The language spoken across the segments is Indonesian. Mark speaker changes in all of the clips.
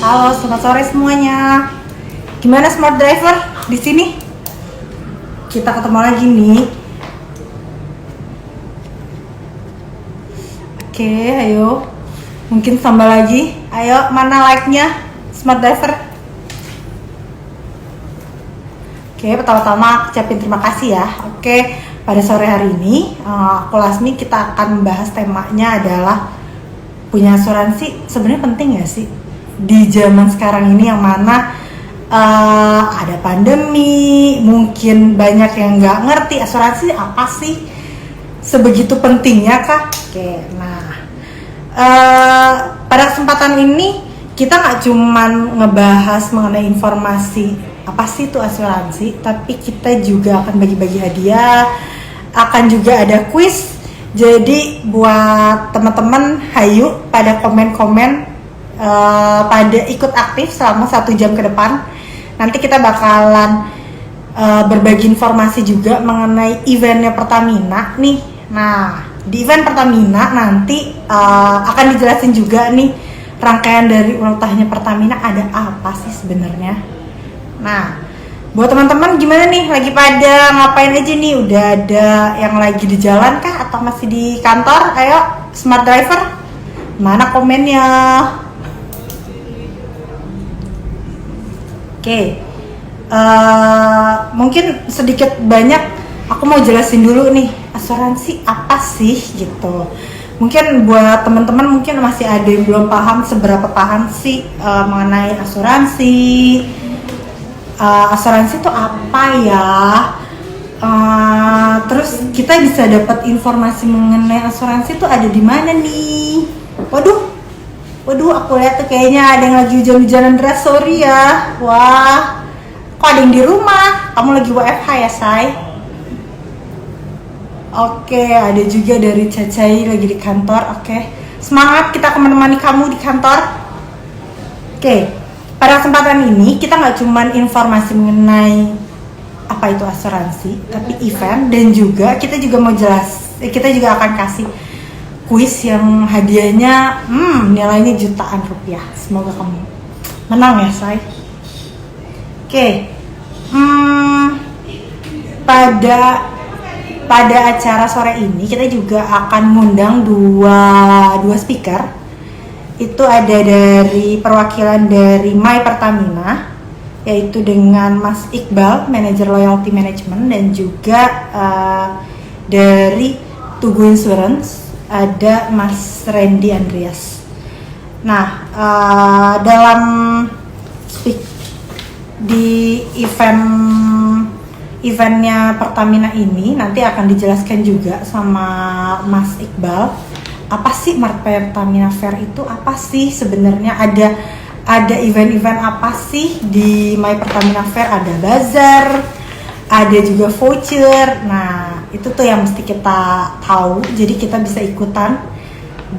Speaker 1: Halo, selamat sore semuanya. Gimana Smart Driver di sini? Kita ketemu lagi nih. Oke, ayo. Mungkin tambah lagi. Ayo, mana like-nya Smart Driver? Oke, pertama-tama aku ucapin terima kasih ya. Oke, pada sore hari ini aku Lasmi kita akan membahas temanya adalah punya asuransi sebenarnya penting gak sih di zaman sekarang ini yang mana ada pandemi, mungkin banyak yang nggak ngerti asuransi apa sih, sebegitu pentingnya kah? Oke, nah pada kesempatan ini kita nggak cuman ngebahas mengenai informasi apa sih itu asuransi, tapi kita juga akan bagi-bagi hadiah, akan juga ada quiz. Jadi buat teman-teman, hayu pada komen-komen, pada ikut aktif selama 1 jam ke depan. Nanti kita bakalan berbagi informasi juga mengenai eventnya Pertamina nih. Nah, di event Pertamina nanti akan dijelasin juga nih rangkaian dari ultahnya Pertamina ada apa sih sebenarnya. Nah, buat teman-teman gimana nih, lagi pada ngapain aja nih? Udah ada yang lagi di jalan kah atau masih di kantor? Ayo Smart Driver, mana komennya? Oke, mungkin sedikit banyak aku mau jelasin dulu nih asuransi apa sih gitu. Mungkin buat teman-teman mungkin masih ada yang belum paham seberapa paham sih mengenai asuransi. Asuransi itu apa ya? Terus kita bisa dapat informasi mengenai asuransi itu ada di mana nih? Waduh, aku lihat tuh kayaknya ada yang lagi hujan-hujanan deras, sorry ya. Wah, kok ada yang di rumah? Kamu lagi WFH ya, Say? Oke, ada juga dari Cacai lagi di kantor. Oke, semangat, kita akan menemani kamu di kantor. Oke, pada kesempatan ini kita nggak cuman informasi mengenai apa itu asuransi, tapi event, dan juga kita juga mau kita juga akan kasih kuis yang hadiahnya nilainya jutaan rupiah. Semoga kamu menang ya, Say. Oke, pada acara sore ini kita juga akan mengundang dua speaker. Itu ada dari perwakilan dari My Pertamina, yaitu dengan Mas Iqbal, manajer loyalty management, dan juga dari Tugu Insurance ada Mas Randy Andreas. Nah, dalam di eventnya Pertamina ini nanti akan dijelaskan juga sama Mas Iqbal apa sih Pertamina Fair itu, apa sih sebenarnya, ada event-event apa sih di My Pertamina Fair, ada bazar, ada juga voucher. Nah, itu tuh yang mesti kita tahu, jadi kita bisa ikutan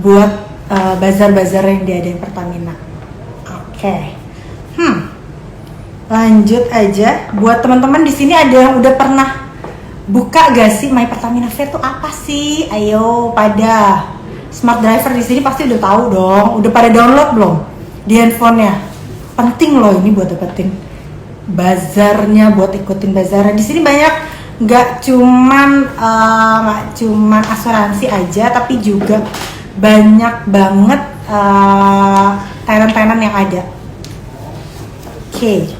Speaker 1: buat bazar-bazar yang diadain Pertamina. Oke. Lanjut aja. Buat teman-teman di sini ada yang udah pernah buka gak sih My Pertamina Fair tuh apa sih? Ayo, pada Smart Driver di sini pasti udah tahu dong. Udah pada download belum di handphonenya? Penting loh ini buat dapetin bazarnya, buat ikutin bazar. Di sini banyak, nggak cuman asuransi aja, tapi juga banyak banget tenan-tenan yang ada. Oke,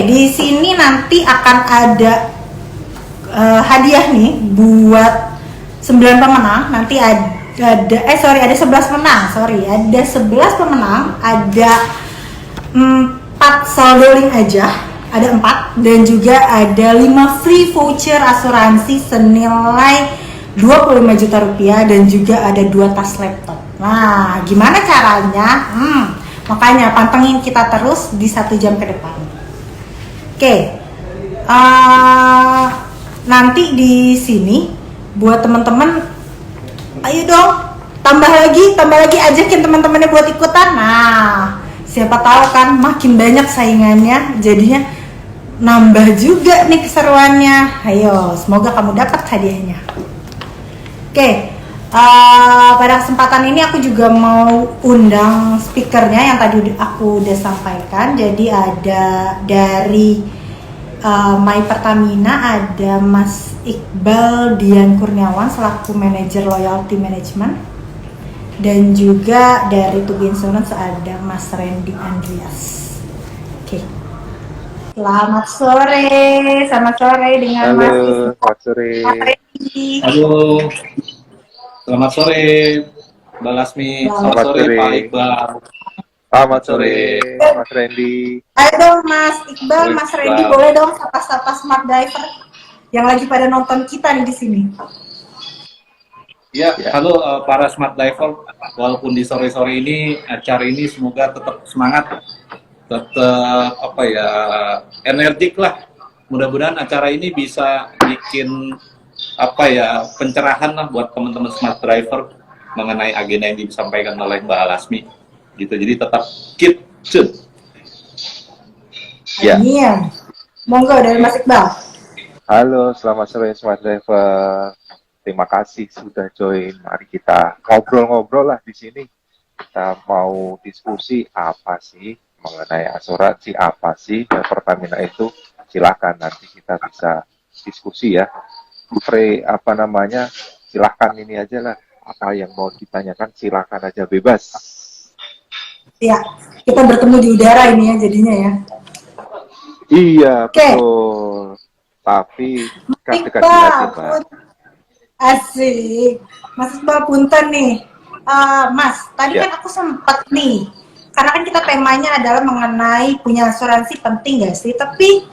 Speaker 1: di sini nanti akan ada hadiah nih buat 9 pemenang. Nanti ada 11 pemenang. Ada 11 pemenang, ada 4 saldo link aja, ada 4, dan juga ada 5 free voucher asuransi senilai 25 juta rupiah, dan juga ada 2 tas laptop. Nah, gimana caranya? Makanya pantengin kita terus di 1 jam ke depan. Oke, nanti di sini buat teman-teman, ayo dong tambah lagi ajakin teman-temannya buat ikutan. Nah, siapa tahu kan makin banyak saingannya, jadinya nambah juga nih keseruannya. Ayo, semoga kamu dapat hadiahnya. Oke, pada kesempatan ini aku juga mau undang speakernya yang tadi aku udah sampaikan. Jadi ada dari My Pertamina ada Mas Iqbal Dian Kurniawan selaku manajer loyalty management, dan juga dari Tubi Insurance ada Mas Randy Andreas. Oke. Selamat sore dengan
Speaker 2: Halo,
Speaker 1: Mas Iqbal.
Speaker 2: selamat sore.
Speaker 1: Mas Randy.
Speaker 3: Halo, selamat sore Mbak Lasmi, selamat
Speaker 2: Selamat
Speaker 3: sore
Speaker 2: sore.
Speaker 3: Pak Iqbal.
Speaker 2: Selamat sore, Mas Randy.
Speaker 1: Ayo dong Mas Iqbal, Mas
Speaker 3: Iqbal.
Speaker 1: Randy, boleh dong sapa-sapa smart diver yang lagi pada nonton kita nih di sini.
Speaker 3: Ya, halo para smart diver, walaupun di sore-sore ini acara ini semoga tetap semangat, tetap apa ya, energik lah. Mudah-mudahan acara ini bisa bikin apa ya, pencerahan lah buat teman-teman smart driver mengenai agenda yang disampaikan oleh Mbak Lasmi. Gitu, jadi tetap keep tune.
Speaker 2: Ya.
Speaker 1: Amin. Monggo dari Mas Iqbal.
Speaker 2: Halo, selamat sore Smart Driver. Terima kasih sudah join. Mari kita ngobrol-ngobrol lah di sini. Kita mau diskusi apa sih mengenai asuransi, apa sih dan Pertamina itu. Silakan nanti kita bisa diskusi ya. Silakan ini aja lah. Apa yang mau ditanyakan silakan aja, bebas.
Speaker 1: Ya, kita bertemu di udara ini ya jadinya ya.
Speaker 2: Iya,
Speaker 1: Oke.
Speaker 2: betul. Tapi dekat-dekat di
Speaker 1: Iqbal,
Speaker 2: hati, Mbak.
Speaker 1: asik. Mas Iqbal punten nih. Mas, tadi
Speaker 2: Ya.
Speaker 1: kan aku sempat nih, karena kan kita temanya adalah mengenai punya asuransi penting gak sih? Tapi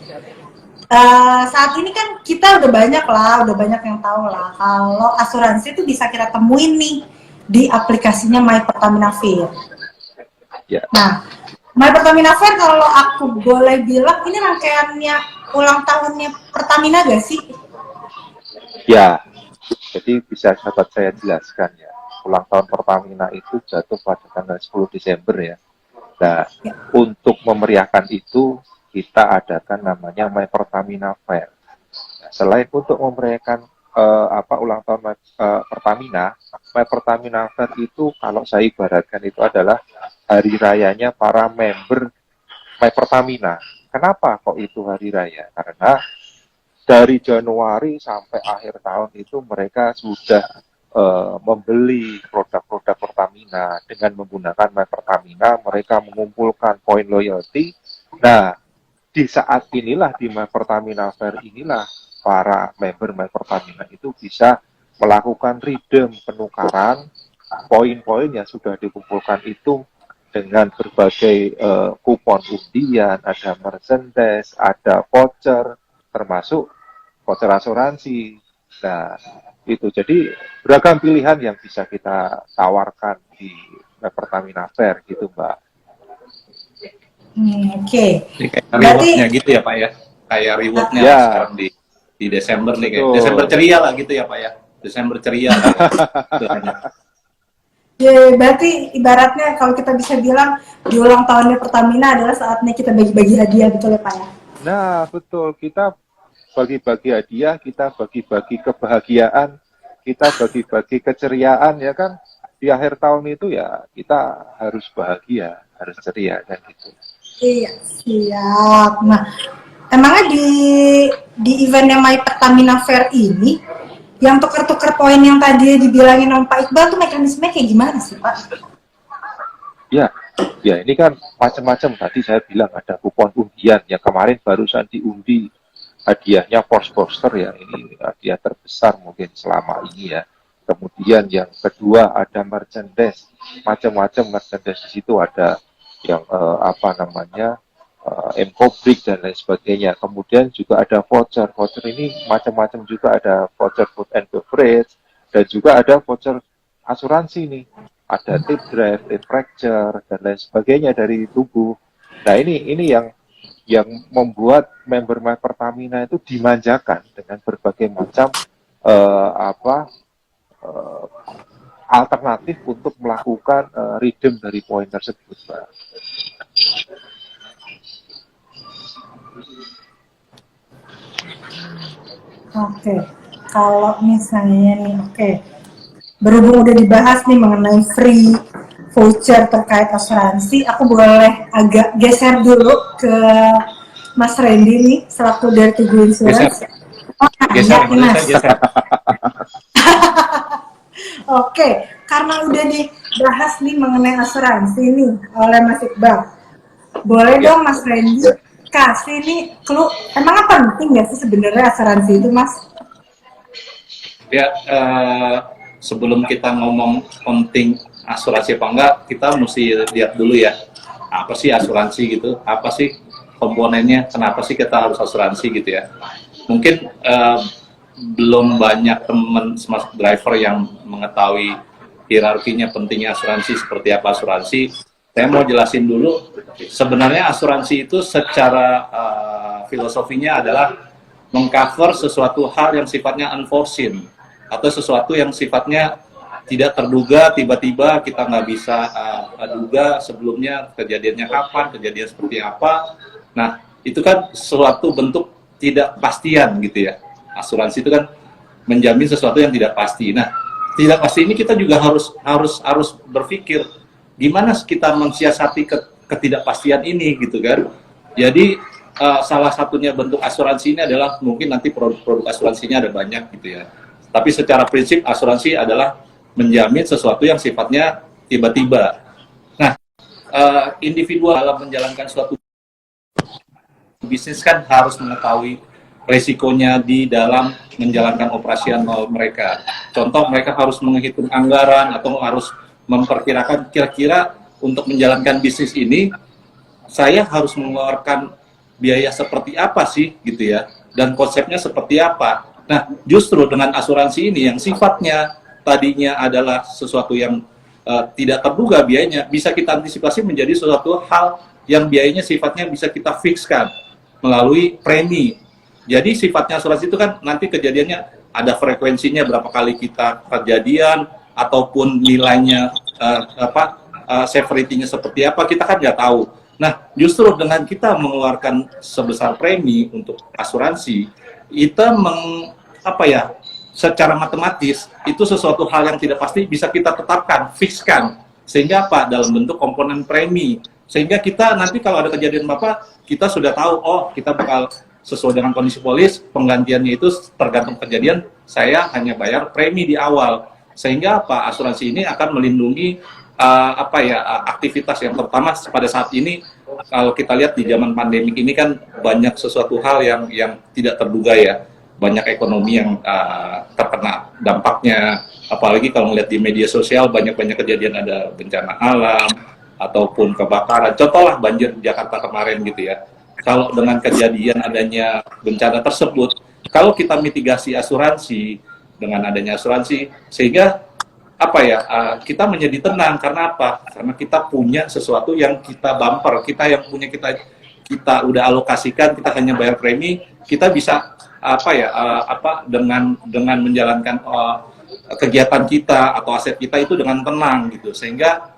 Speaker 1: saat ini kan kita udah banyak yang tahu lah kalau asuransi itu bisa kita temuin nih di aplikasinya My Pertamina Fair.
Speaker 2: Ya.
Speaker 1: Nah, My Pertamina Fair kalau aku boleh bilang ini rangkaiannya ulang tahunnya Pertamina gak sih?
Speaker 2: Ya, jadi bisa dapat saya jelaskan ya. Ulang tahun Pertamina itu jatuh pada tanggal 10 Desember ya. Nah, untuk memeriahkan itu kita adakan namanya My Pertamina Fair. Nah, selain untuk memeriahkan ulang tahun Pertamina, My Pertamina Fair itu kalau saya ibaratkan itu adalah hari rayanya para member My Pertamina. Kenapa kok itu hari raya? Karena dari Januari sampai akhir tahun itu mereka sudah membeli produk-produk Pertamina dengan menggunakan My Pertamina, mereka mengumpulkan poin loyalty. Nah, di saat inilah di My Pertamina Fair inilah para member My Pertamina itu bisa melakukan redeem penukaran poin-poin yang sudah dikumpulkan itu dengan berbagai kupon undian, ada merchandise, ada voucher, termasuk voucher asuransi. Nah, itu jadi beragam pilihan yang bisa kita tawarkan di Pertamina Fair gitu, Mbak.
Speaker 1: Oke.
Speaker 3: Kayak rewardnya gitu ya Pak ya, kayak rewardnya
Speaker 2: Ya.
Speaker 3: sekarang di Desember nih, kayak
Speaker 2: Betul.
Speaker 3: Desember ceria lah gitu ya Pak ya, Desember ceria lah.
Speaker 1: Ya, berarti ibaratnya kalau kita bisa bilang di ulang tahunnya Pertamina adalah saatnya kita bagi-bagi hadiah, betul ya Pak ya?
Speaker 2: Nah, betul. Kita bagi-bagi hadiah, kita bagi-bagi kebahagiaan, kita bagi-bagi keceriaan, ya kan? Di akhir tahun itu ya kita harus bahagia, harus ceria, kan gitu.
Speaker 1: Iya, siap. Nah, emangnya di eventnya My Pertamina Fair ini, yang tuker-tuker poin yang tadi dibilangin sama Pak Iqbal tuh mekanismenya kayak gimana sih Pak?
Speaker 2: Ya, ini kan macam-macam. Tadi saya bilang ada kupon undian yang kemarin barusan diundi. Hadiahnya poster ya, ini hadiah terbesar mungkin selama ini ya. Kemudian yang kedua ada merchandise, macam-macam merchandise di situ ada yang Encobrik dan lain sebagainya. Kemudian juga ada voucher ini macam-macam juga, ada voucher food and beverage dan juga ada voucher asuransi nih. Ada tip drive, tip fracture dan lain sebagainya dari tubuh. Nah ini yang membuat member My Pertamina itu dimanjakan dengan berbagai macam alternatif untuk melakukan redeem dari poin tersebut, Mbak.
Speaker 1: Oke, kalau misalnya nih, berhubung udah dibahas nih mengenai voucher terkait asuransi, aku boleh agak geser dulu ke Mas Randy nih, selaku dari Tugu Insurance.
Speaker 3: Geser,
Speaker 1: Oh,
Speaker 3: geser,
Speaker 1: nanya nih
Speaker 3: maksudnya
Speaker 1: Mas.
Speaker 3: saya geser.
Speaker 1: Oke, karena udah dibahas nih mengenai asuransi nih oleh Mas Iqbal. Boleh
Speaker 3: Ya.
Speaker 1: dong Mas Randy kasih nih clue, emang apa penting ya sih sebenarnya asuransi itu Mas?
Speaker 3: Ya, sebelum kita ngomong penting asuransi apa enggak, kita mesti lihat dulu ya, apa sih asuransi gitu, apa sih komponennya, kenapa sih kita harus asuransi gitu ya. Mungkin belum banyak teman smart driver yang mengetahui hierarkinya pentingnya asuransi, seperti apa asuransi. Saya mau jelasin dulu, sebenarnya asuransi itu secara filosofinya adalah mengcover sesuatu hal yang sifatnya unforeseen, atau sesuatu yang sifatnya tidak terduga, tiba-tiba kita nggak bisa duga sebelumnya kejadiannya kapan, kejadian seperti apa. Nah, itu kan suatu bentuk tidak pastian gitu ya. Asuransi itu kan menjamin sesuatu yang tidak pasti. Nah, tidak pasti ini kita juga harus berpikir gimana kita mensiasati ketidakpastian ini gitu kan. Jadi salah satunya bentuk asuransi ini adalah mungkin nanti produk-produk asuransinya ada banyak gitu ya. Tapi secara prinsip asuransi adalah menjamin sesuatu yang sifatnya tiba-tiba. Nah, individu dalam menjalankan suatu bisnis kan harus mengetahui resikonya di dalam menjalankan operasional mereka. Contoh, mereka harus menghitung anggaran atau harus memperkirakan kira-kira untuk menjalankan bisnis ini saya harus mengeluarkan biaya seperti apa sih gitu ya, dan konsepnya seperti apa. Nah, justru dengan asuransi ini yang sifatnya tadinya adalah sesuatu yang tidak terduga biayanya, bisa kita antisipasi menjadi sesuatu hal yang biayanya sifatnya bisa kita fixkan melalui premi. Jadi sifatnya asuransi itu kan nanti kejadiannya ada frekuensinya, berapa kali kita kejadian, ataupun nilainya severity-nya seperti apa, kita kan nggak tahu. Nah, justru dengan kita mengeluarkan sebesar premi untuk asuransi, kita secara matematis itu sesuatu hal yang tidak pasti bisa kita tetapkan, fixkan, sehingga apa, dalam bentuk komponen premi, sehingga kita nanti kalau ada kejadian apa, kita sudah tahu, oh kita bakal sesuai dengan kondisi polis, penggantiannya itu tergantung kejadian, saya hanya bayar premi di awal, sehingga apa, asuransi ini akan melindungi aktivitas yang pertama pada saat ini. Kalau kita lihat di zaman pandemik ini kan banyak sesuatu hal yang tidak terduga ya, banyak ekonomi yang terkena dampaknya, apalagi kalau melihat di media sosial banyak kejadian, ada bencana alam ataupun kebakaran, contohlah banjir di Jakarta kemarin gitu ya. Kalau dengan kejadian adanya bencana tersebut, kalau kita mitigasi asuransi dengan adanya asuransi, sehingga kita menjadi tenang. Karena apa? Karena kita punya sesuatu yang kita bumper, kita udah alokasikan, kita hanya bayar premi, kita bisa dengan menjalankan kegiatan kita atau aset kita itu dengan tenang gitu, sehingga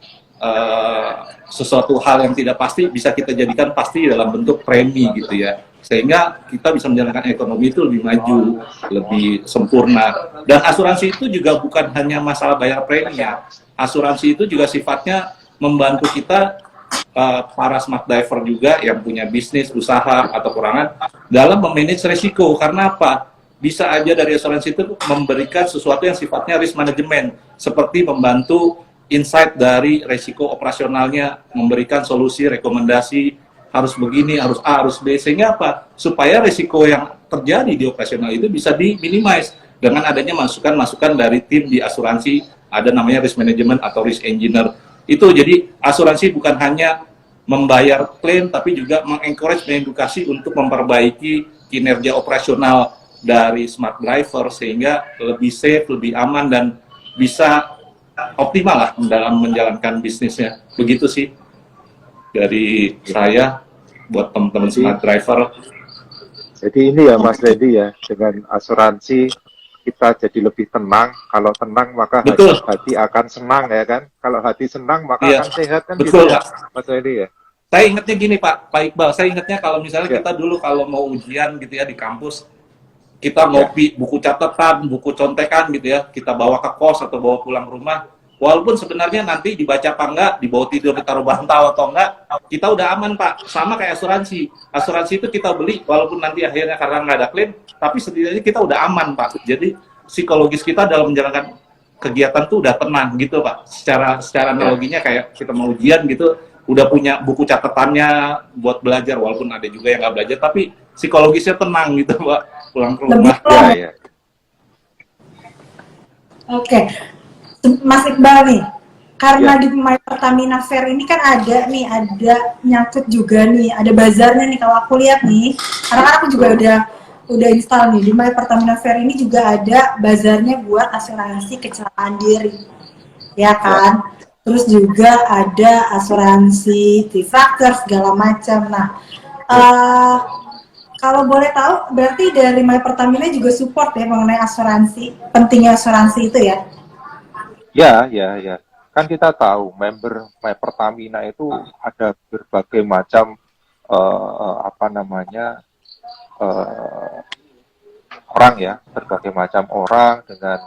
Speaker 3: sesuatu hal yang tidak pasti bisa kita jadikan pasti dalam bentuk premi gitu ya, sehingga kita bisa menjalankan ekonomi itu lebih maju, lebih sempurna. Dan asuransi itu juga bukan hanya masalah bayar premi ya, asuransi itu juga sifatnya membantu kita para smart diver juga yang punya bisnis, usaha atau kurangan dalam memanage resiko. Karena apa? Bisa aja dari asuransi itu memberikan sesuatu yang sifatnya risk management, seperti membantu insight dari resiko operasionalnya, memberikan solusi, rekomendasi, harus begini, harus A, harus B, sehingga apa? Supaya resiko yang terjadi di operasional itu bisa diminimize dengan adanya masukan-masukan dari tim di asuransi, ada namanya risk management atau risk engineer. Itu jadi asuransi bukan hanya membayar klaim, tapi juga mengencourage, mengedukasi untuk memperbaiki kinerja operasional dari smart driver sehingga lebih safe, lebih aman, dan bisa optimal lah dalam menjalankan bisnisnya. Begitu sih dari saya buat teman-teman smart driver.
Speaker 2: Jadi ini ya Mas Randy ya, dengan asuransi kita jadi lebih tenang. Kalau tenang maka hati akan senang ya kan. Kalau hati senang maka akan sehat kan.
Speaker 3: Betul,
Speaker 2: gitu ya Mas Randy ya.
Speaker 3: Saya ingatnya gini Pak Iqbal, saya ingatnya kalau misalnya kita dulu kalau mau ujian gitu ya di kampus, kita ngopi buku catatan, buku contekan gitu ya, kita bawa ke kos atau bawa pulang rumah. walaupun sebenarnya nanti dibaca apa enggak, dibawa tidur, ditaruh bantal atau enggak, kita udah aman Pak. Sama kayak asuransi. Asuransi itu kita beli, walaupun nanti akhirnya karena nggak ada klaim, tapi setidaknya kita udah aman Pak. Jadi psikologis kita dalam menjalankan kegiatan tuh udah tenang gitu Pak. Secara analoginya kayak kita mau ujian gitu, udah punya buku catatannya buat belajar, walaupun ada juga yang nggak belajar, tapi psikologisnya tenang gitu Pak, pulang ke rumah.
Speaker 2: Ya.
Speaker 1: Oke, Mas Iqbal nih, karena
Speaker 2: Ya.
Speaker 1: di My Pertamina Fair ini kan ada nyangkut juga nih, ada bazarnya nih kalau aku lihat nih, karena kan aku juga udah install nih, di My Pertamina Fair ini juga ada bazarnya buat asuransi kecelakaan diri, ya kan? Terus juga ada asuransi T-Factor segala macam. Nah, kalau boleh tahu, berarti dari My Pertamina juga support ya mengenai asuransi, pentingnya asuransi itu ya?
Speaker 2: Ya. Kan kita tahu member My Pertamina itu ada berbagai macam orang ya, berbagai macam orang dengan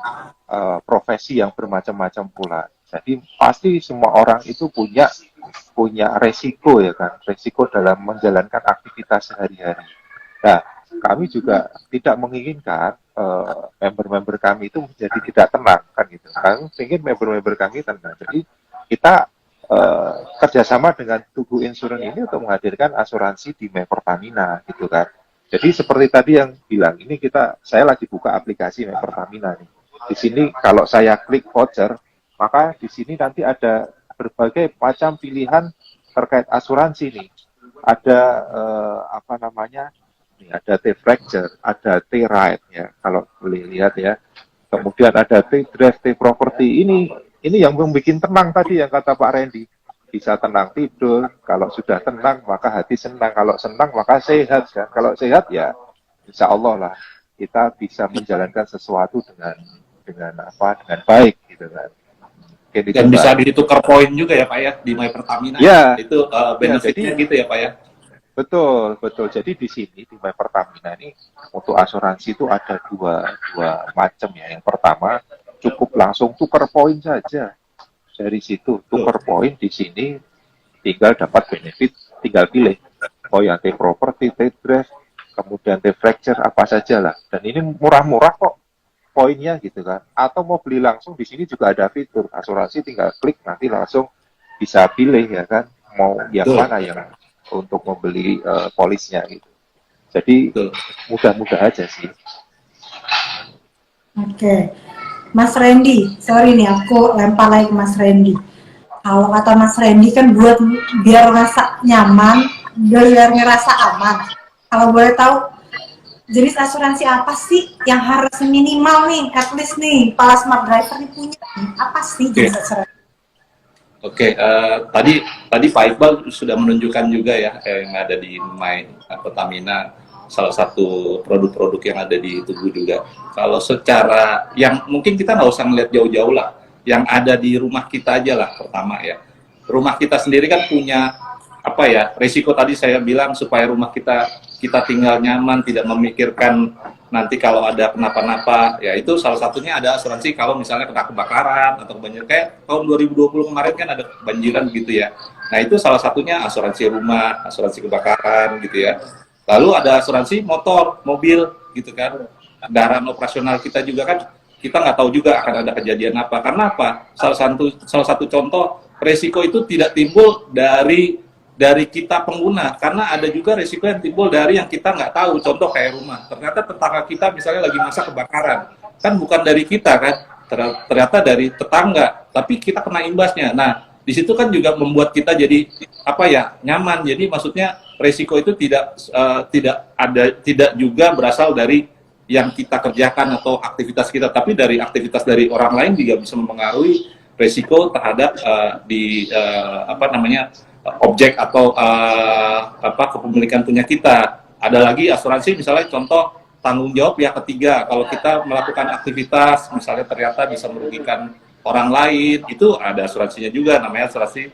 Speaker 2: profesi yang bermacam-macam pula. Jadi pasti semua orang itu punya resiko ya kan, resiko dalam menjalankan aktivitas sehari-hari. Nah, kami juga tidak menginginkan member-member kami itu menjadi tidak tenang kan gitu. Kami ingin member-member kami tenang. Jadi kita kerjasama dengan Tugu Insurance ini untuk menghadirkan asuransi di My Pertamina gitu kan. Jadi seperti tadi yang bilang, ini saya lagi buka aplikasi My Pertamina nih. Di sini kalau saya klik voucher, maka di sini nanti ada berbagai macam pilihan terkait asuransi nih. Ada ada T-Fracture, ada T-Ride ya, kalau boleh lihat ya. Kemudian ada T-Drive, T-Property. Ini yang membuat tenang tadi yang kata Pak Randy. Bisa tenang tidur, kalau sudah tenang maka hati senang, kalau senang maka sehat kan. Kalau sehat ya insya Allah lah kita bisa menjalankan sesuatu dengan baik gitu kan.
Speaker 3: Dan bisa ditukar poin juga ya Pak ya di My Pertamina.
Speaker 2: Ya,
Speaker 3: itu benefitnya gitu ya Pak ya.
Speaker 2: Betul. Jadi di sini di My Pertamina ini untuk asuransi itu ada dua macam ya. Yang pertama cukup langsung tukar poin saja. Dari situ tukar poin di sini tinggal dapat benefit, tinggal pilih. Oh yang T-Property, T-Drive, kemudian T-Fracture apa saja lah. Dan ini murah-murah kok poinnya gitu kan. Atau mau beli langsung di sini juga ada fitur asuransi, tinggal klik nanti langsung bisa pilih ya kan. Mau yang mana yang untuk membeli polisnya gitu. Jadi mudah-mudah aja sih.
Speaker 1: Oke. Mas Randy, sorry nih aku lempar lagi ke Mas Randy. Kalau kata Mas Randy kan buat biar ngerasa nyaman, biar ngerasa aman. Kalau boleh tahu jenis asuransi apa sih yang harus minimal nih, at least nih, para smart driver nih punya nih, apa sih jenis asuransi?
Speaker 3: Oke, tadi Pak Iqbal sudah menunjukkan juga ya yang ada di My Pertamina, salah satu produk-produk yang ada di Tugu juga. Kalau secara yang mungkin kita nggak usah ngeliat jauh-jauh lah, yang ada di rumah kita aja lah pertama ya. Rumah kita sendiri kan punya resiko tadi saya bilang supaya rumah kita tinggal nyaman, tidak memikirkan nanti kalau ada kenapa-napa, ya itu salah satunya ada asuransi kalau misalnya kena kebakaran atau banjir, kayak tahun 2020 kemarin kan ada banjiran gitu ya. Nah itu salah satunya asuransi rumah, asuransi kebakaran gitu ya. Lalu ada asuransi motor, mobil gitu kan. Kendaraan operasional kita juga kan, kita nggak tahu juga akan ada kejadian apa. Karena apa? Salah satu contoh resiko itu tidak timbul dari kita pengguna, karena ada juga resiko yang timbul dari yang kita nggak tahu. Contoh kayak rumah, ternyata tetangga kita misalnya lagi masa kebakaran, kan bukan dari kita kan, ternyata dari tetangga, tapi kita kena imbasnya. Nah di situ kan juga membuat kita jadi nyaman. Jadi maksudnya resiko itu tidak juga berasal dari yang kita kerjakan atau aktivitas kita, tapi dari aktivitas dari orang lain juga bisa mempengaruhi resiko terhadap objek atau kepemilikan punya kita. Ada lagi asuransi misalnya contoh tanggung jawab pihak ketiga, kalau kita melakukan aktivitas misalnya ternyata bisa merugikan orang lain, itu ada asuransinya juga, namanya asuransi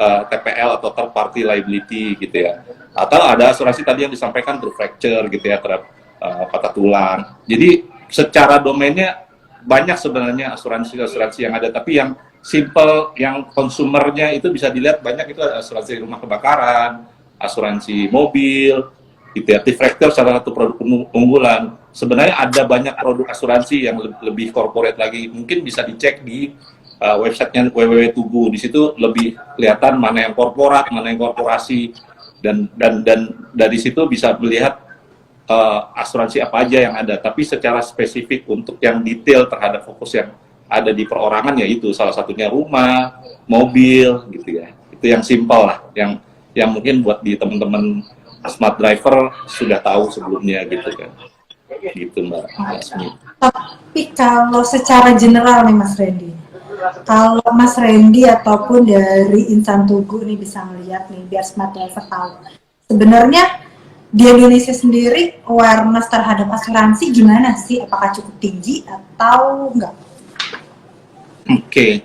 Speaker 3: TPL atau third party liability gitu ya. Atau ada asuransi tadi yang disampaikan T-Fracture gitu ya, terhadap patah tulang. Jadi secara domainnya banyak sebenarnya asuransi yang ada, tapi yang simple yang konsumernya itu bisa dilihat banyak, itu asuransi rumah kebakaran, asuransi mobil, gitu ya. T-Factor salah satu produk unggulan. Sebenarnya ada banyak produk asuransi yang lebih corporate lagi. Mungkin bisa dicek di websitenya www.tugu. Di situ lebih kelihatan mana yang korporat, mana yang korporasi, dan dari situ bisa melihat asuransi apa aja yang ada. Tapi secara spesifik untuk yang detail terhadap fokus yang ada di perorangan, ya itu salah satunya rumah, mobil, gitu ya. Itu yang simpel lah, yang mungkin buat di teman-teman smart driver sudah tahu sebelumnya gitu kan. Gitu Mbak Asmi.
Speaker 1: Tapi kalau secara general nih Mas Randy, kalau Mas Randy ataupun dari Insan Tugu nih bisa melihat nih, biar smart driver tahu, sebenarnya di Indonesia sendiri awareness terhadap asuransi gimana sih? Apakah cukup tinggi atau enggak?
Speaker 3: Oke.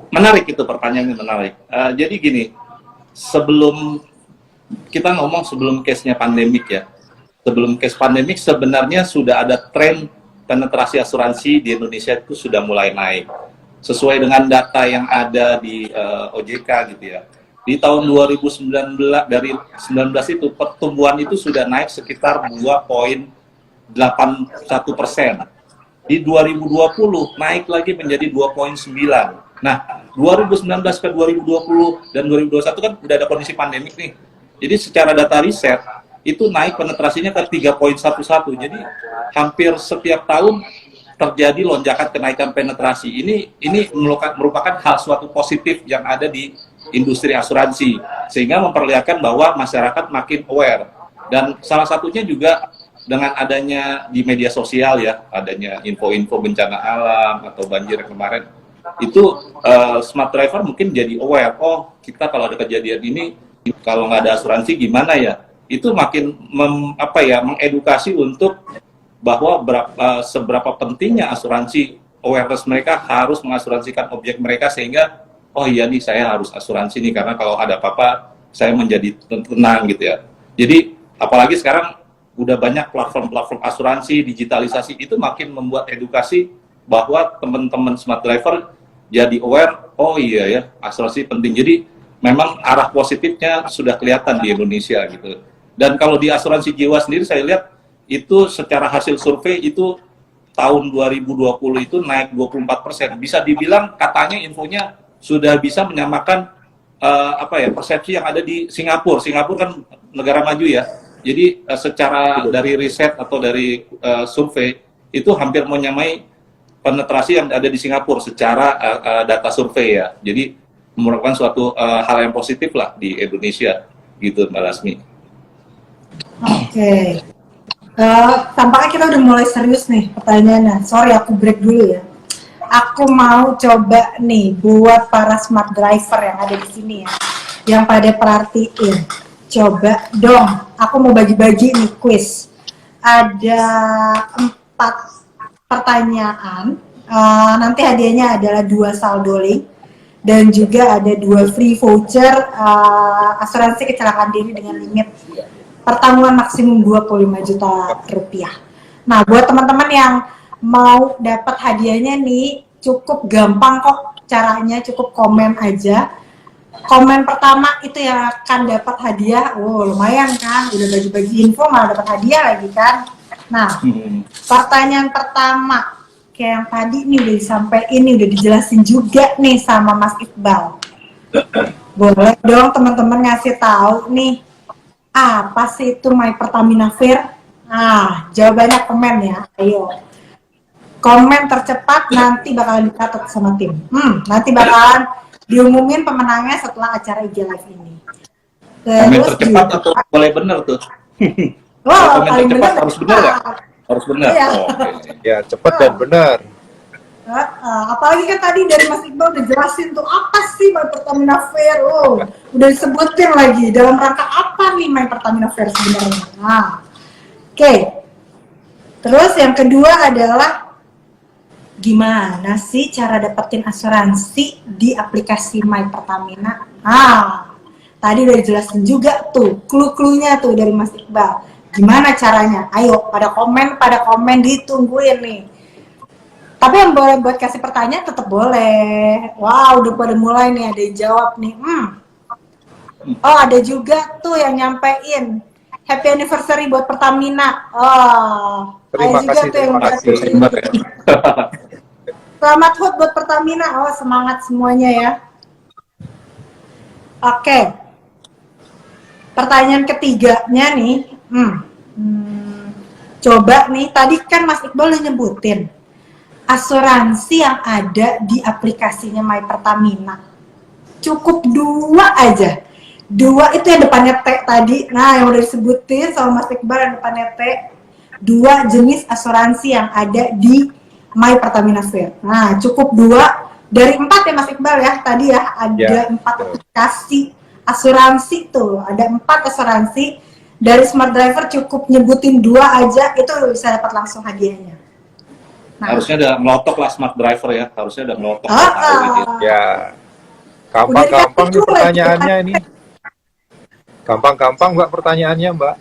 Speaker 3: Menarik itu, pertanyaannya menarik. Jadi gini, sebelum kita ngomong sebelum case-nya pandemik ya, sebelum case pandemik sebenarnya sudah ada tren penetrasi asuransi di Indonesia itu sudah mulai naik. Sesuai dengan data yang ada di OJK gitu ya. Di tahun 2019, dari 19 itu pertumbuhan itu sudah naik sekitar 2,81%. Di 2020 naik lagi menjadi 2,9. Nah, 2019 ke 2020 dan 2021 kan udah ada kondisi pandemik nih. Jadi secara data riset itu naik penetrasinya ke 3,11. Jadi hampir setiap tahun terjadi lonjakan kenaikan penetrasi. Ini merupakan hal suatu positif yang ada di industri asuransi, sehingga memperlihatkan bahwa masyarakat makin aware. Dan salah satunya juga dengan adanya di media sosial ya, adanya info-info bencana alam atau banjir kemarin, itu smart driver mungkin jadi aware, oh kita kalau ada kejadian ini, kalau nggak ada asuransi gimana ya, itu makin mengedukasi untuk bahwa seberapa pentingnya asuransi, awareness mereka harus mengasuransikan objek mereka, sehingga oh iya nih saya harus asuransi nih, karena kalau ada apa-apa saya menjadi tenang gitu ya. Jadi apalagi sekarang udah banyak platform-platform asuransi, digitalisasi, itu makin membuat edukasi bahwa teman-teman smart driver jadi aware, oh iya ya, asuransi penting. Jadi memang arah positifnya sudah kelihatan di Indonesia gitu. Dan kalau di asuransi jiwa sendiri saya lihat itu secara hasil survei itu tahun 2020 itu naik 24%. Bisa dibilang katanya infonya sudah bisa menyamakan persepsi yang ada di Singapura. Singapura kan negara maju ya. Jadi secara dari riset atau dari survei itu hampir menyamai penetrasi yang ada di Singapura secara data survei ya. Jadi merupakan suatu hal yang positif lah di Indonesia gitu Mbak Lasmi.
Speaker 1: Oke. Tampaknya kita udah mulai serius nih pertanyaannya. Sorry aku break dulu ya. Aku mau coba nih buat para smart driver yang ada di sini ya, yang pada perhatiin. Coba dong, aku mau bagi-bagi nih quiz. Ada 4 pertanyaan. Nanti hadiahnya adalah 2 saldo link dan juga ada 2 free voucher asuransi kecelakaan diri dengan limit pertanggungan maksimum 25 juta rupiah. Nah, buat teman-teman yang mau dapat hadiahnya nih, cukup gampang kok caranya, cukup komen aja. Komen pertama itu yang akan dapat hadiah. Wow, lumayan kan, udah bagi-bagi info malah dapat hadiah lagi kan. Nah, pertanyaan pertama, kayak yang tadi nih udah disampaikan, udah dijelasin juga nih sama Mas Iqbal. Boleh dong teman-teman ngasih tahu nih, apa sih itu My Pertamina Fair? Jawabannya komen ya, ayo. Komen tercepat nanti bakalan dicatat sama tim. Nanti bakalan diumumin pemenangnya setelah acara IG Live ini.
Speaker 3: Komen tercepat atau boleh bener tuh?
Speaker 1: Wow,
Speaker 3: komen tercepat harus bener nggak? Harus bener.
Speaker 1: Iya.
Speaker 3: Oh, okay.
Speaker 2: Ya, cepat dan benar.
Speaker 1: Apalagi kan tadi dari Mas Iqbal udah jelasin tuh apa sih My Pertamina Fair. Udah disebutin lagi dalam rangka apa nih My Pertamina Fair sebenarnya. Oke. Terus yang kedua adalah gimana sih cara dapetin asuransi di aplikasi My Pertamina? Tadi udah dijelasin juga tuh clue-cluenya tuh dari Mas Iqbal. Gimana caranya? Ayo pada komen ditungguin nih. Tapi yang boleh buat kasih pertanyaan tetap boleh. Wow, udah pada mulai nih, ada yang jawab nih. Oh, ada juga tuh yang nyampein happy anniversary buat Pertamina. Oh,
Speaker 2: Terima
Speaker 1: ada juga
Speaker 2: kasih,
Speaker 1: tuh yang
Speaker 2: terima kasih.
Speaker 1: nyampein. Selamat HUT buat Pertamina. Oh, semangat semuanya ya. Oke. Pertanyaan ketiganya nih. Coba nih, tadi kan Mas Iqbal udah nyebutin asuransi yang ada di aplikasinya My Pertamina. Cukup 2 aja. 2 itu yang depannya T tadi. Nah, yang udah disebutin sama Mas Iqbal yang depannya T. 2 jenis asuransi yang ada di My Pertamina Fair. Nah, cukup 2 dari 4 ya Mas Iqbal ya. Tadi ya ada 4 aplikasi asuransi tuh. Ada 4 asuransi. Dari Smart Driver cukup nyebutin 2 aja, itu bisa dapat langsung hadiahnya. Nah,
Speaker 3: Harusnya udah ngelotok lah Smart Driver ya. Harusnya udah ngelotok.
Speaker 2: Ya, gampang-gampang nih pertanyaannya ini. Gampang-gampang Mbak pertanyaannya Mbak.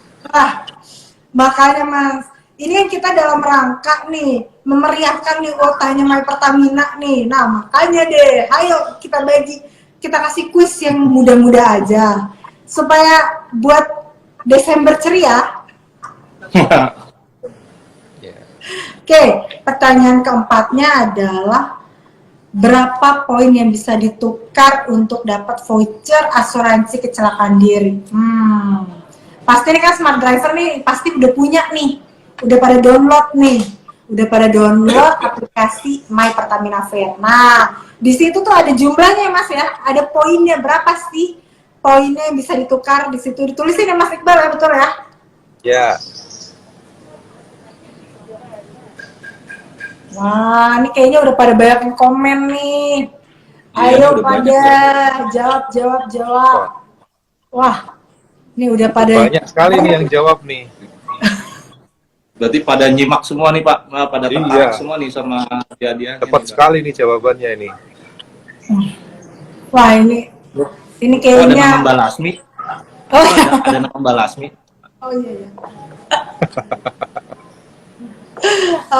Speaker 1: Makanya Mas, ini kan kita dalam rangka nih memeriahkan nih kotanya My Pertamina nih. Nah makanya deh, ayo kita kasih kuis yang mudah-mudah aja supaya buat Desember ceria. Oke, pertanyaan keempatnya adalah berapa poin yang bisa ditukar untuk dapat voucher asuransi kecelakaan diri? Pasti nih kan Smart Driver nih pasti udah punya nih, udah pada download aplikasi My Pertamina Fair. Nah, di situ tuh ada jumlahnya Mas ya, ada poinnya berapa sih poinnya yang bisa ditukar di situ ditulisin ya Mas Iqbal ya, betul ya?
Speaker 2: Ya.
Speaker 1: Wah, ini kayaknya udah pada banyak yang komen nih. Ayo pada jawab. Wah, ini udah pada
Speaker 2: banyak sekali nih yang jawab nih.
Speaker 3: Berarti pada nyimak semua nih Pak, pada tertarik semua nih sama hadiah.
Speaker 2: Tepat sekali nih jawabannya ini.
Speaker 1: Wah, ini kayaknya
Speaker 3: ada nama Mbak Lasmi.
Speaker 1: Oh,
Speaker 3: ada nama Mbak Lasmi.
Speaker 1: Oh iya.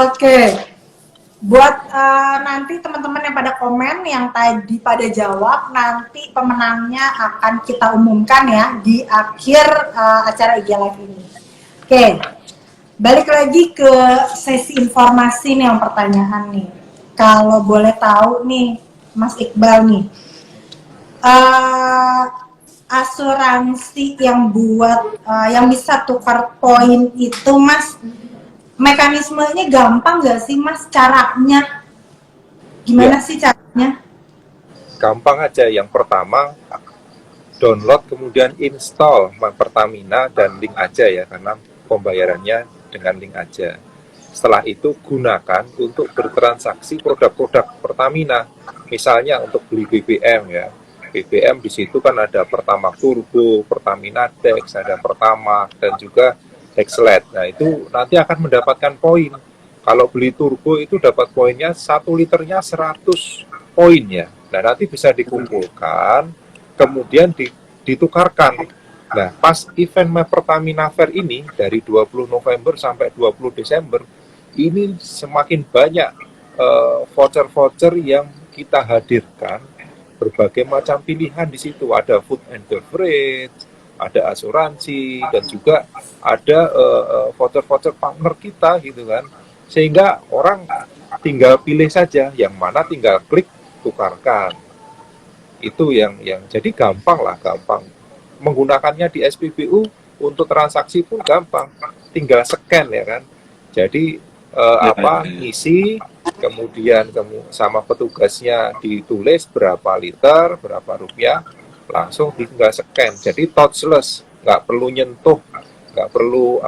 Speaker 1: Oke. Buat nanti teman-teman yang pada komen yang tadi pada jawab, nanti pemenangnya akan kita umumkan ya di akhir acara IG Live ini. Oke, balik lagi ke sesi informasi nih yang pertanyaan nih. Kalau boleh tahu nih, Mas Iqbal nih, asuransi yang yang bisa tukar poin itu Mas, mekanismenya gampang nggak sih Mas caranya? Gimana sih caranya?
Speaker 2: Gampang aja. Yang pertama download kemudian install My Pertamina dan link aja ya, karena pembayarannya dengan link aja. Setelah itu gunakan untuk bertransaksi produk-produk Pertamina. Misalnya untuk beli BBM ya. BBM di situ kan ada Pertamax Turbo, Pertamina Dex, ada Pertamax dan juga Dexlet. Nah itu nanti akan mendapatkan poin. Kalau beli turbo itu dapat poinnya 1 liternya 100 poin ya. Nah nanti bisa dikumpulkan, kemudian ditukarkan. Nah pas event My Pertamina Fair ini dari 20 November sampai 20 Desember, ini semakin banyak voucher-voucher yang kita hadirkan, berbagai macam pilihan di situ. Ada food and beverage, ada asuransi, dan juga ada voucher-voucher partner kita gitu kan, sehingga orang tinggal pilih saja yang mana, tinggal klik tukarkan. Itu yang jadi gampang menggunakannya di SPBU. Untuk transaksi pun gampang, tinggal scan ya kan. Jadi ngisi, kemudian sama petugasnya ditulis berapa liter, berapa rupiah, langsung tinggal scan. Jadi touchless, nggak perlu nyentuh, nggak perlu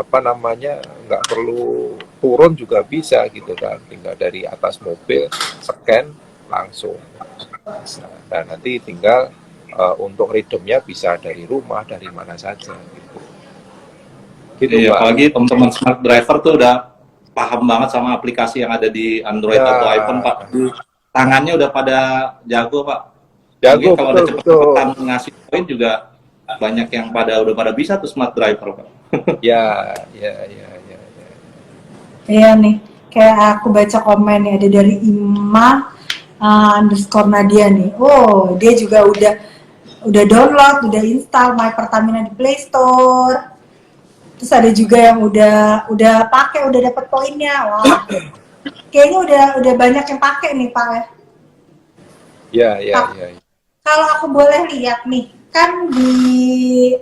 Speaker 2: nggak perlu turun juga bisa gitu kan. Tinggal dari atas mobil scan langsung. Nah nanti tinggal untuk redeemnya bisa dari rumah, dari mana saja gitu.
Speaker 3: Gitu, apalagi teman-teman Smart Driver tuh udah paham banget sama aplikasi yang ada di Android atau iPhone Pak. Tangannya udah pada jago Pak. Jago, kalau ada cepet-cepetan ngasih poin juga banyak yang udah pada bisa tuh Smart Driver Pak.
Speaker 2: Ya.
Speaker 1: Iya nih, kayak aku baca komen ya, ada dari Ima underscore Nadia nih. Oh, dia juga udah download, udah install My Pertamina di Play Store. Terus ada juga yang udah pakai, udah dapat poinnya. Wah, kayaknya udah banyak yang pakai nih Pak ya.
Speaker 2: Ya.
Speaker 1: Kalau aku boleh lihat nih, kan di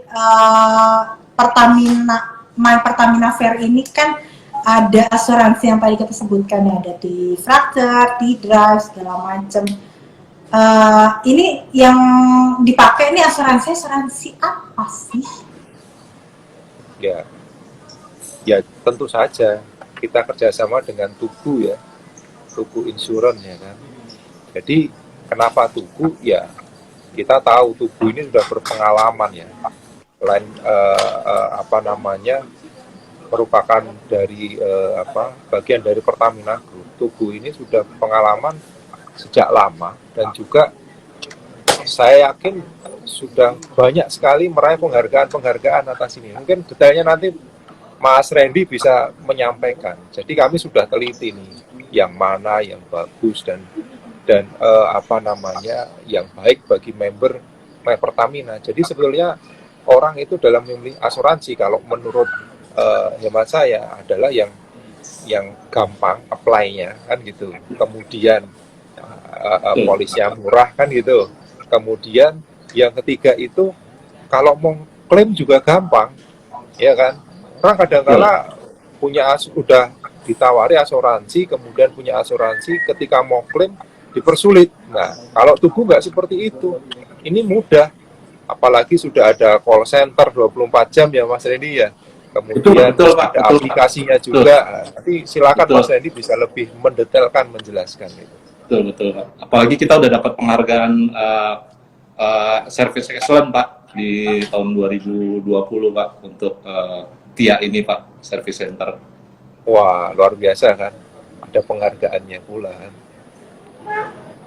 Speaker 1: Pertamina, My Pertamina Fair ini kan ada asuransi yang tadi kita sebutkan ya, ada di Fracture, di Drive, segala macam. Ini yang dipakai ini asuransi apa sih?
Speaker 4: Ya tentu saja kita kerjasama dengan Tugu ya, Tugu Insurance ya kan. Jadi kenapa Tugu? Ya kita tahu Tugu ini sudah berpengalaman ya, selain merupakan dari bagian dari Pertamina Group. Tugu ini sudah pengalaman sejak lama dan juga saya yakin sudah banyak sekali meraih penghargaan atas ini. Mungkin detailnya nanti Mas Randy bisa menyampaikan. Jadi kami sudah teliti nih yang mana yang bagus dan yang baik bagi member My Pertamina. Jadi sebetulnya orang itu dalam memilih asuransi kalau menurut hemat saya adalah yang gampang apply-nya kan gitu. Kemudian polisnya murah kan gitu. Kemudian yang ketiga itu kalau mau klaim juga gampang, ya kan? Orang kadang-kala udah ditawari asuransi, kemudian punya asuransi, ketika mau klaim dipersulit. Nah, kalau Tugu nggak seperti itu. Ini mudah, apalagi sudah ada call center 24 jam ya Mas Randy ya. Kemudian
Speaker 3: betul, Pak.
Speaker 4: ada aplikasinya juga. Nanti silakan Mas Randy bisa lebih mendetailkan menjelaskan itu.
Speaker 3: Betul Pak. Apalagi kita udah dapat penghargaan Service Excellent Pak di tahun 2020 Pak untuk TIA ini Pak, Service Center.
Speaker 4: Wah, luar biasa kan, ada penghargaannya pula kan.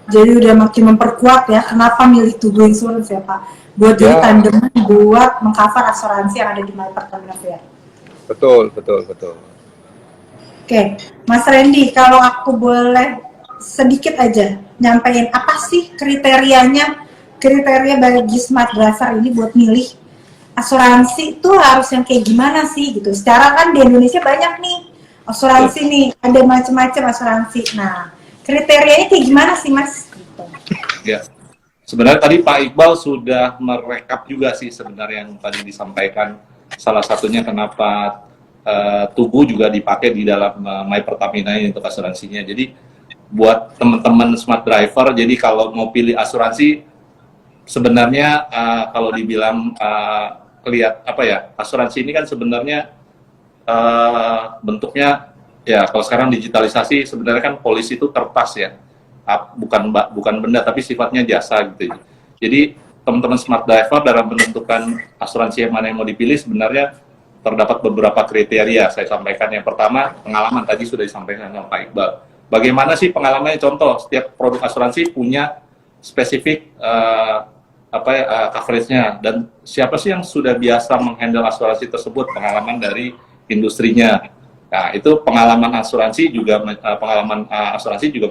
Speaker 1: Jadi udah makin memperkuat ya, kenapa milih Tugu Insurance ya Pak, buat jadi tandeman buat mengcover asuransi yang ada di My Pertamina Fair.
Speaker 4: Betul.
Speaker 1: Oke, Mas Randy, kalau aku boleh sedikit aja nyampein apa sih kriteria bagi smart driver ini buat milih asuransi itu harus yang kayak gimana sih gitu. Secara kan di Indonesia banyak nih asuransi nih, ada macam-macam asuransi. Nah, kriterianya kayak gimana sih Mas? Gitu.
Speaker 3: Ya, sebenarnya tadi Pak Iqbal sudah merekap juga sih sebenarnya yang tadi disampaikan. Salah satunya kenapa Tugu juga dipakai di dalam My Pertamina ini untuk asuransinya. Jadi buat teman-teman smart driver, jadi kalau mau pilih asuransi sebenarnya kalau dibilang asuransi ini kan sebenarnya bentuknya ya kalau sekarang digitalisasi sebenarnya kan polis itu kertas ya, bukan benda tapi sifatnya jasa gitu. Jadi teman-teman smart driver dalam menentukan asuransi yang mana yang mau dipilih sebenarnya terdapat beberapa kriteria. Saya sampaikan yang pertama pengalaman, tadi sudah disampaikan oleh Pak Iqbal. Bagaimana sih pengalamannya? Contoh, setiap produk asuransi punya spesifik coverage-nya, dan siapa sih yang sudah biasa menghandle asuransi tersebut, pengalaman dari industrinya. Nah, itu pengalaman asuransi juga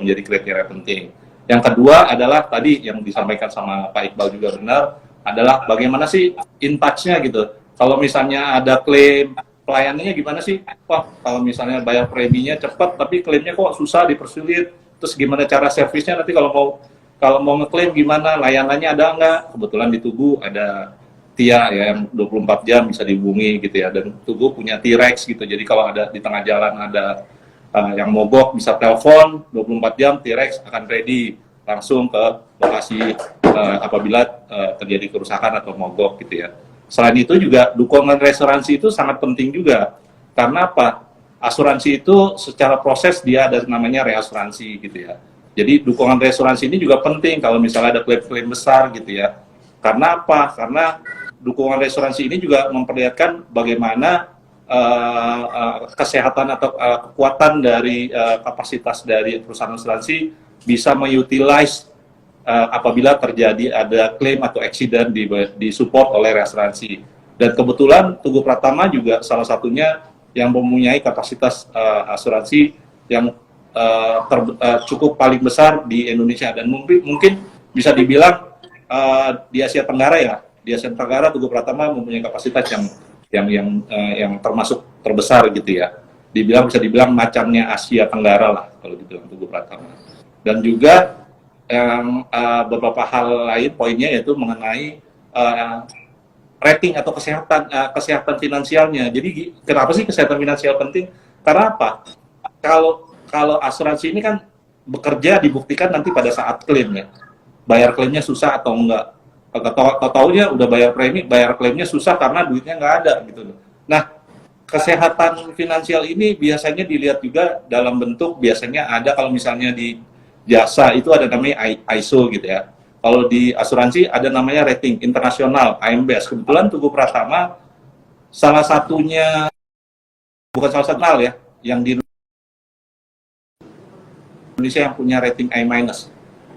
Speaker 3: menjadi kriteria penting. Yang kedua adalah tadi yang disampaikan sama Pak Iqbal juga benar, adalah bagaimana sih in touch-nya gitu. Kalau misalnya ada klaim, pelayanannya gimana sih? Wah, kalau misalnya bayar preminya cepat, tapi klaimnya kok susah, dipersulit. Terus gimana cara servisnya nanti kalau mau ngeklaim gimana, layanannya ada nggak? Kebetulan di Tugu ada TIA ya, yang 24 jam bisa dihubungi gitu ya, dan Tugu punya T-Rex gitu, jadi kalau ada di tengah jalan ada yang mogok bisa telepon 24 jam, T-Rex akan ready langsung ke lokasi apabila terjadi kerusakan atau mogok gitu ya. Selain itu juga dukungan reasuransi itu sangat penting juga, karena apa? Asuransi itu secara proses dia ada namanya reasuransi gitu ya. Jadi dukungan reasuransi ini juga penting kalau misalnya ada klaim-klaim besar gitu ya. Karena apa? Karena dukungan reasuransi ini juga memperlihatkan bagaimana kesehatan atau kekuatan dari kapasitas dari perusahaan asuransi bisa mengutilize apabila terjadi ada klaim atau accident disupport oleh reasuransi. Dan kebetulan Tugu Pratama juga salah satunya yang mempunyai kapasitas asuransi cukup paling besar di Indonesia, dan mungkin bisa dibilang di Asia Tenggara ya. Di Asia Tenggara Tugu Pratama mempunyai kapasitas yang termasuk terbesar gitu ya. Bisa dibilang macannya Asia Tenggara lah kalau dibilang Tugu Pratama. Dan juga yang beberapa hal lain poinnya yaitu mengenai rating atau kesehatan finansialnya. Jadi kenapa sih kesehatan finansial penting? Karena apa? Kalau asuransi ini kan bekerja dibuktikan nanti pada saat klaim ya. Bayar klaimnya susah atau enggak. Taunya udah bayar klaimnya susah karena duitnya nggak ada gitu loh. Nah, kesehatan finansial ini biasanya dilihat juga dalam bentuk, biasanya ada kalau misalnya di jasa itu ada namanya ISO gitu ya. Kalau di asuransi ada namanya rating internasional AMBS. Kebetulan Tugu Pratama salah satunya, bukan salah satu ya, yang di Indonesia yang punya rating A-,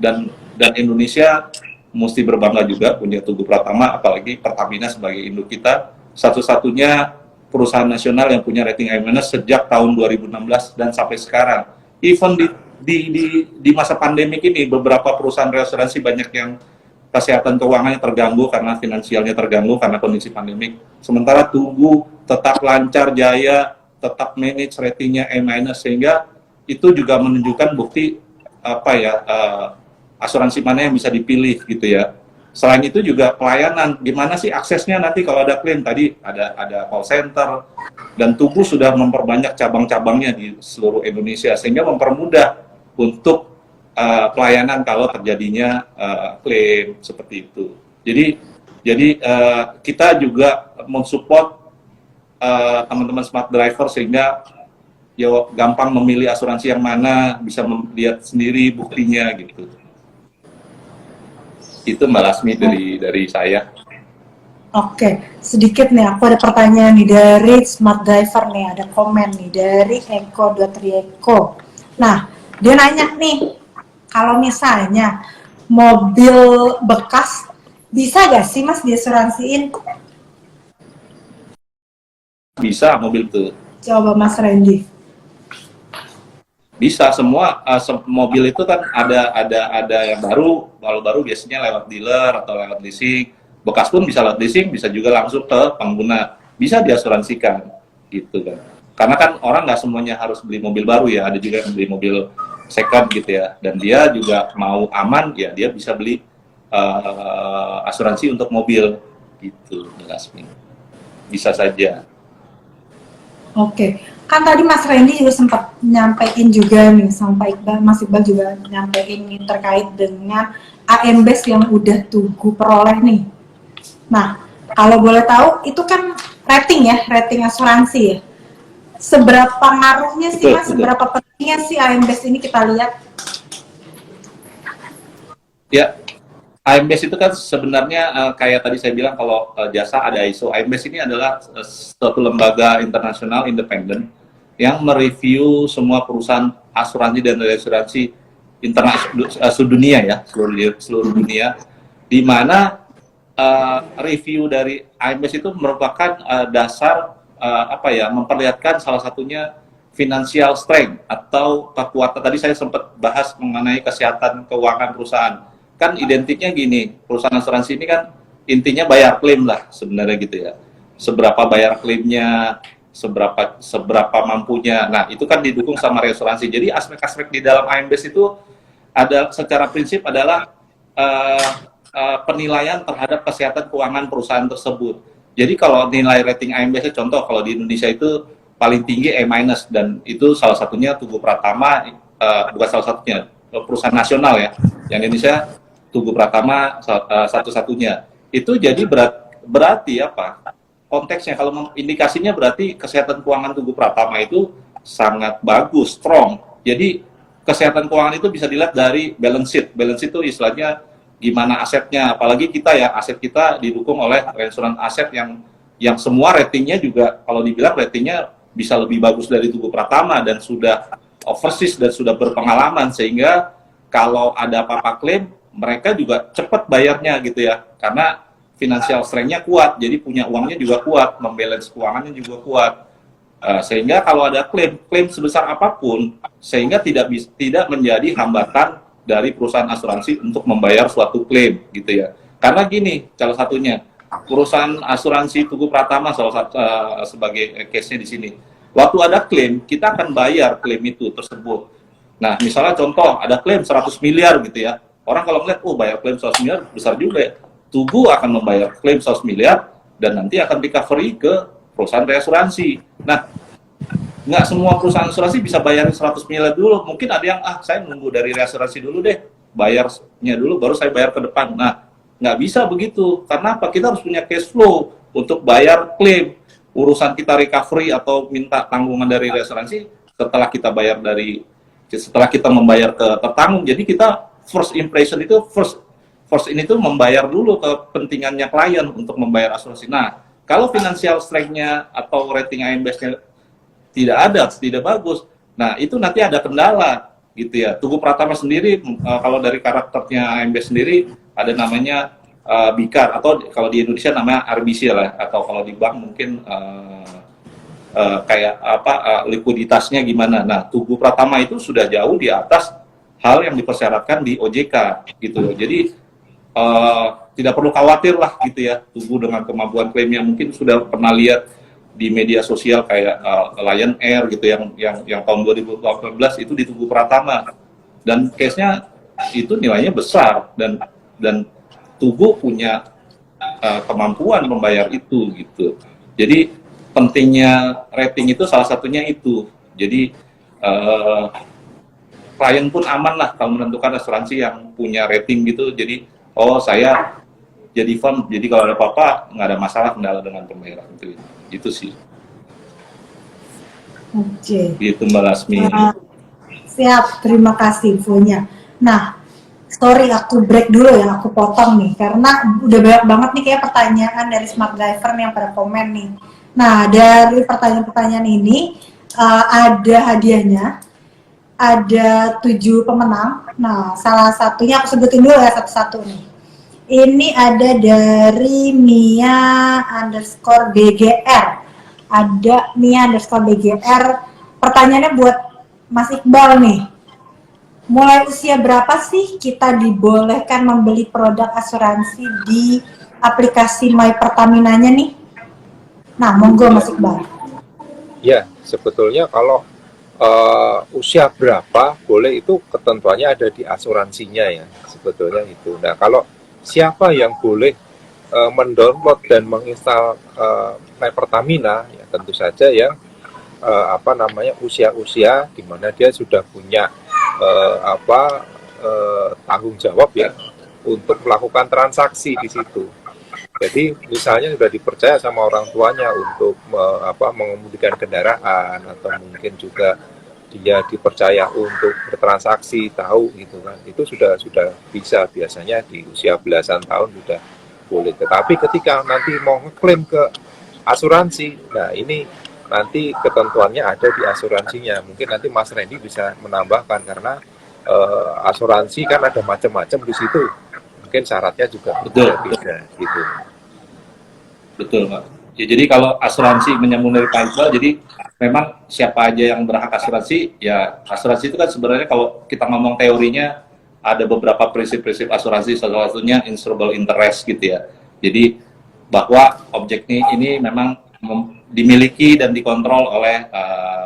Speaker 3: dan Indonesia mesti berbangga juga punya Tugu Pratama, apalagi Pertamina sebagai induk kita, satu-satunya perusahaan nasional yang punya rating A- sejak tahun 2016 dan sampai sekarang. Even di masa pandemik ini, beberapa perusahaan asuransi banyak yang kesehatan keuangannya terganggu karena finansialnya terganggu karena kondisi pandemik. Sementara Tugu tetap lancar jaya, tetap manage ratingnya A-, sehingga itu juga menunjukkan bukti asuransi mana yang bisa dipilih gitu ya. Selain itu juga pelayanan, gimana sih aksesnya nanti kalau ada klaim, tadi ada call center, dan Tugu sudah memperbanyak cabang-cabangnya di seluruh Indonesia sehingga mempermudah untuk pelayanan kalau terjadinya klaim seperti itu. Jadi kita juga mensupport teman-teman smart driver sehingga ya gampang memilih asuransi yang mana, bisa melihat sendiri buktinya gitu. Itu Mbak Lasmi dari saya.
Speaker 1: Oke, sedikit nih, aku ada pertanyaan nih dari Smart Driver nih, ada komen nih dari Eko. Nah, dia nanya nih, kalau misalnya mobil bekas, bisa gak sih Mas diasuransiin?
Speaker 3: Bisa mobil tuh.
Speaker 1: Coba Mas Randy.
Speaker 3: Bisa semua, mobil itu kan ada yang baru, kalau baru biasanya lewat dealer atau lewat leasing, bekas pun bisa lewat leasing, bisa juga langsung ke pengguna, bisa diasuransikan gitu kan. Karena kan orang nggak semuanya harus beli mobil baru ya, ada juga yang beli mobil second gitu ya, dan dia juga mau aman ya dia bisa beli asuransi untuk mobil gitu, bisa saja.
Speaker 1: Oke, kan tadi Mas Randy juga sempat nyampein juga nih, sampai Mas Iqbal juga nyampein nih terkait dengan AMBES yang udah Tugu peroleh nih. Nah, kalau boleh tahu itu kan rating asuransi ya. Seberapa ngaruhnya sih Mas, seberapa pentingnya sih AMBES ini kita lihat?
Speaker 3: Ya, AMBES itu kan sebenarnya kayak tadi saya bilang kalau jasa ada ISO. AMBES ini adalah suatu lembaga internasional independen yang mereview semua perusahaan asuransi dan asuransi internasional sedunia ya, seluruh dunia, di mana review dari AMBES itu merupakan dasar memperlihatkan salah satunya financial strength atau kekuatan. Tadi saya sempat bahas mengenai kesehatan keuangan perusahaan. Kan identiknya gini, perusahaan asuransi ini kan intinya bayar klaim lah sebenarnya gitu ya. Seberapa bayar klaimnya, seberapa mampunya. Nah, itu kan didukung sama reasuransi. Jadi aspek-aspek di dalam AMBES itu ada secara prinsip adalah penilaian terhadap kesehatan keuangan perusahaan tersebut. Jadi kalau nilai rating AMBES, contoh kalau di Indonesia itu paling tinggi A-, dan itu salah satunya Tugu Pratama, bukan salah satunya, perusahaan nasional ya. Yang Indonesia Tugu Pratama satu-satunya. Itu jadi berarti apa? Konteksnya kalau indikasinya berarti kesehatan keuangan Tugu Pratama itu sangat bagus, strong. Jadi kesehatan keuangan itu bisa dilihat dari balance sheet. Balance sheet itu istilahnya gimana asetnya, apalagi kita ya, aset kita didukung oleh reinsuran aset yang semua ratingnya juga kalau dibilang ratingnya bisa lebih bagus dari Tugu Pratama dan sudah overseas dan sudah berpengalaman, sehingga kalau ada apa-apa klaim mereka juga cepat bayarnya gitu ya, karena financial strength-nya kuat, jadi punya uangnya juga kuat, membalance keuangannya juga kuat. Sehingga kalau ada klaim sebesar apapun, sehingga tidak menjadi hambatan dari perusahaan asuransi untuk membayar suatu klaim gitu ya. Karena gini, salah satunya perusahaan asuransi Tugu Pratama sebagai case-nya di sini. Waktu ada klaim, kita akan bayar klaim itu tersebut. Nah, misalnya contoh ada klaim 100 miliar gitu ya. Orang kalau melihat, oh bayar klaim 100 miliar besar juga ya. Tugu akan membayar klaim 100 miliar dan nanti akan recovery ke perusahaan reasuransi. Nah, nggak semua perusahaan asuransi bisa bayarin 100 miliar dulu. Mungkin ada yang, saya nunggu dari reasuransi dulu deh, bayarnya dulu, baru saya bayar ke depan. Nah, nggak bisa begitu. Karena apa? Kita harus punya cash flow untuk bayar klaim. Urusan kita recovery atau minta tanggungan dari reasuransi, setelah kita membayar ke tertanggung. Jadi kita first impression itu, first ini tuh membayar dulu kepentingannya klien untuk membayar asuransi. Nah, kalau financial strength-nya atau rating AM Best-nya tidak bagus, nah itu nanti ada kendala gitu ya. Tugu Pratama sendiri kalau dari karakternya AM Best sendiri ada namanya BICAR, atau kalau di Indonesia namanya RBC lah, atau kalau di bank mungkin kayak likuiditasnya gimana. Nah, Tugu Pratama itu sudah jauh di atas hal yang dipersyaratkan di OJK gitu. Jadi tidak perlu khawatir lah gitu ya, Tugu dengan kemampuan klaimnya. Mungkin sudah pernah lihat di media sosial kayak Lion Air gitu yang tahun 2018 itu di Tugu Pratama, dan case-nya itu nilainya besar, dan Tugu punya kemampuan membayar itu gitu. Jadi pentingnya rating itu salah satunya itu. Jadi klien pun aman lah kalau menentukan asuransi yang punya rating gitu. Jadi saya jadi firm, jadi kalau ada apa-apa nggak ada masalah kendala dengan pembayaran itu sih.
Speaker 1: Oke.
Speaker 3: Gitu Mbak Lasmi.
Speaker 1: Siap, terima kasih infonya. Nah, sorry aku break dulu ya, aku potong nih karena udah banyak banget nih kayak pertanyaan dari Smart Driver yang pada komen nih. Nah, dari pertanyaan-pertanyaan ini ada hadiahnya, ada 7 pemenang. Nah, salah satunya aku sebutin dulu ya satu-satu nih. Ini ada dari Mia_BGR. Ada Mia_BGR. Pertanyaannya buat Mas Iqbal nih. Mulai usia berapa sih kita dibolehkan membeli produk asuransi di aplikasi My Pertamina-nya nih? Nah, monggo Mas Iqbal.
Speaker 4: Ya, sebetulnya kalau usia berapa boleh itu ketentuannya ada di asuransinya ya, sebetulnya itu. Nah, kalau siapa yang boleh mendownload dan menginstal My Pertamina, ya tentu saja yang usia-usia di mana dia sudah punya tanggung jawab ya untuk melakukan transaksi di situ. Jadi misalnya sudah dipercaya sama orang tuanya untuk mengemudikan kendaraan, atau mungkin juga dia dipercaya untuk bertransaksi, tahu gitu kan, itu sudah bisa biasanya di usia belasan tahun sudah boleh. Tetapi ketika nanti mau ngeklaim ke asuransi, nah ini nanti ketentuannya ada di asuransinya. Mungkin nanti Mas Randy bisa menambahkan, karena asuransi kan ada macam-macam di situ. Mungkin syaratnya juga beda gitu.
Speaker 3: Betul, Pak. Ya, jadi kalau asuransi menyambung dari Pak Iqbal, jadi memang siapa aja yang berhak asuransi, ya asuransi itu kan sebenarnya kalau kita ngomong teorinya ada beberapa prinsip-prinsip asuransi, salah satunya insurable interest gitu ya. Jadi bahwa objek ini memang dimiliki dan dikontrol oleh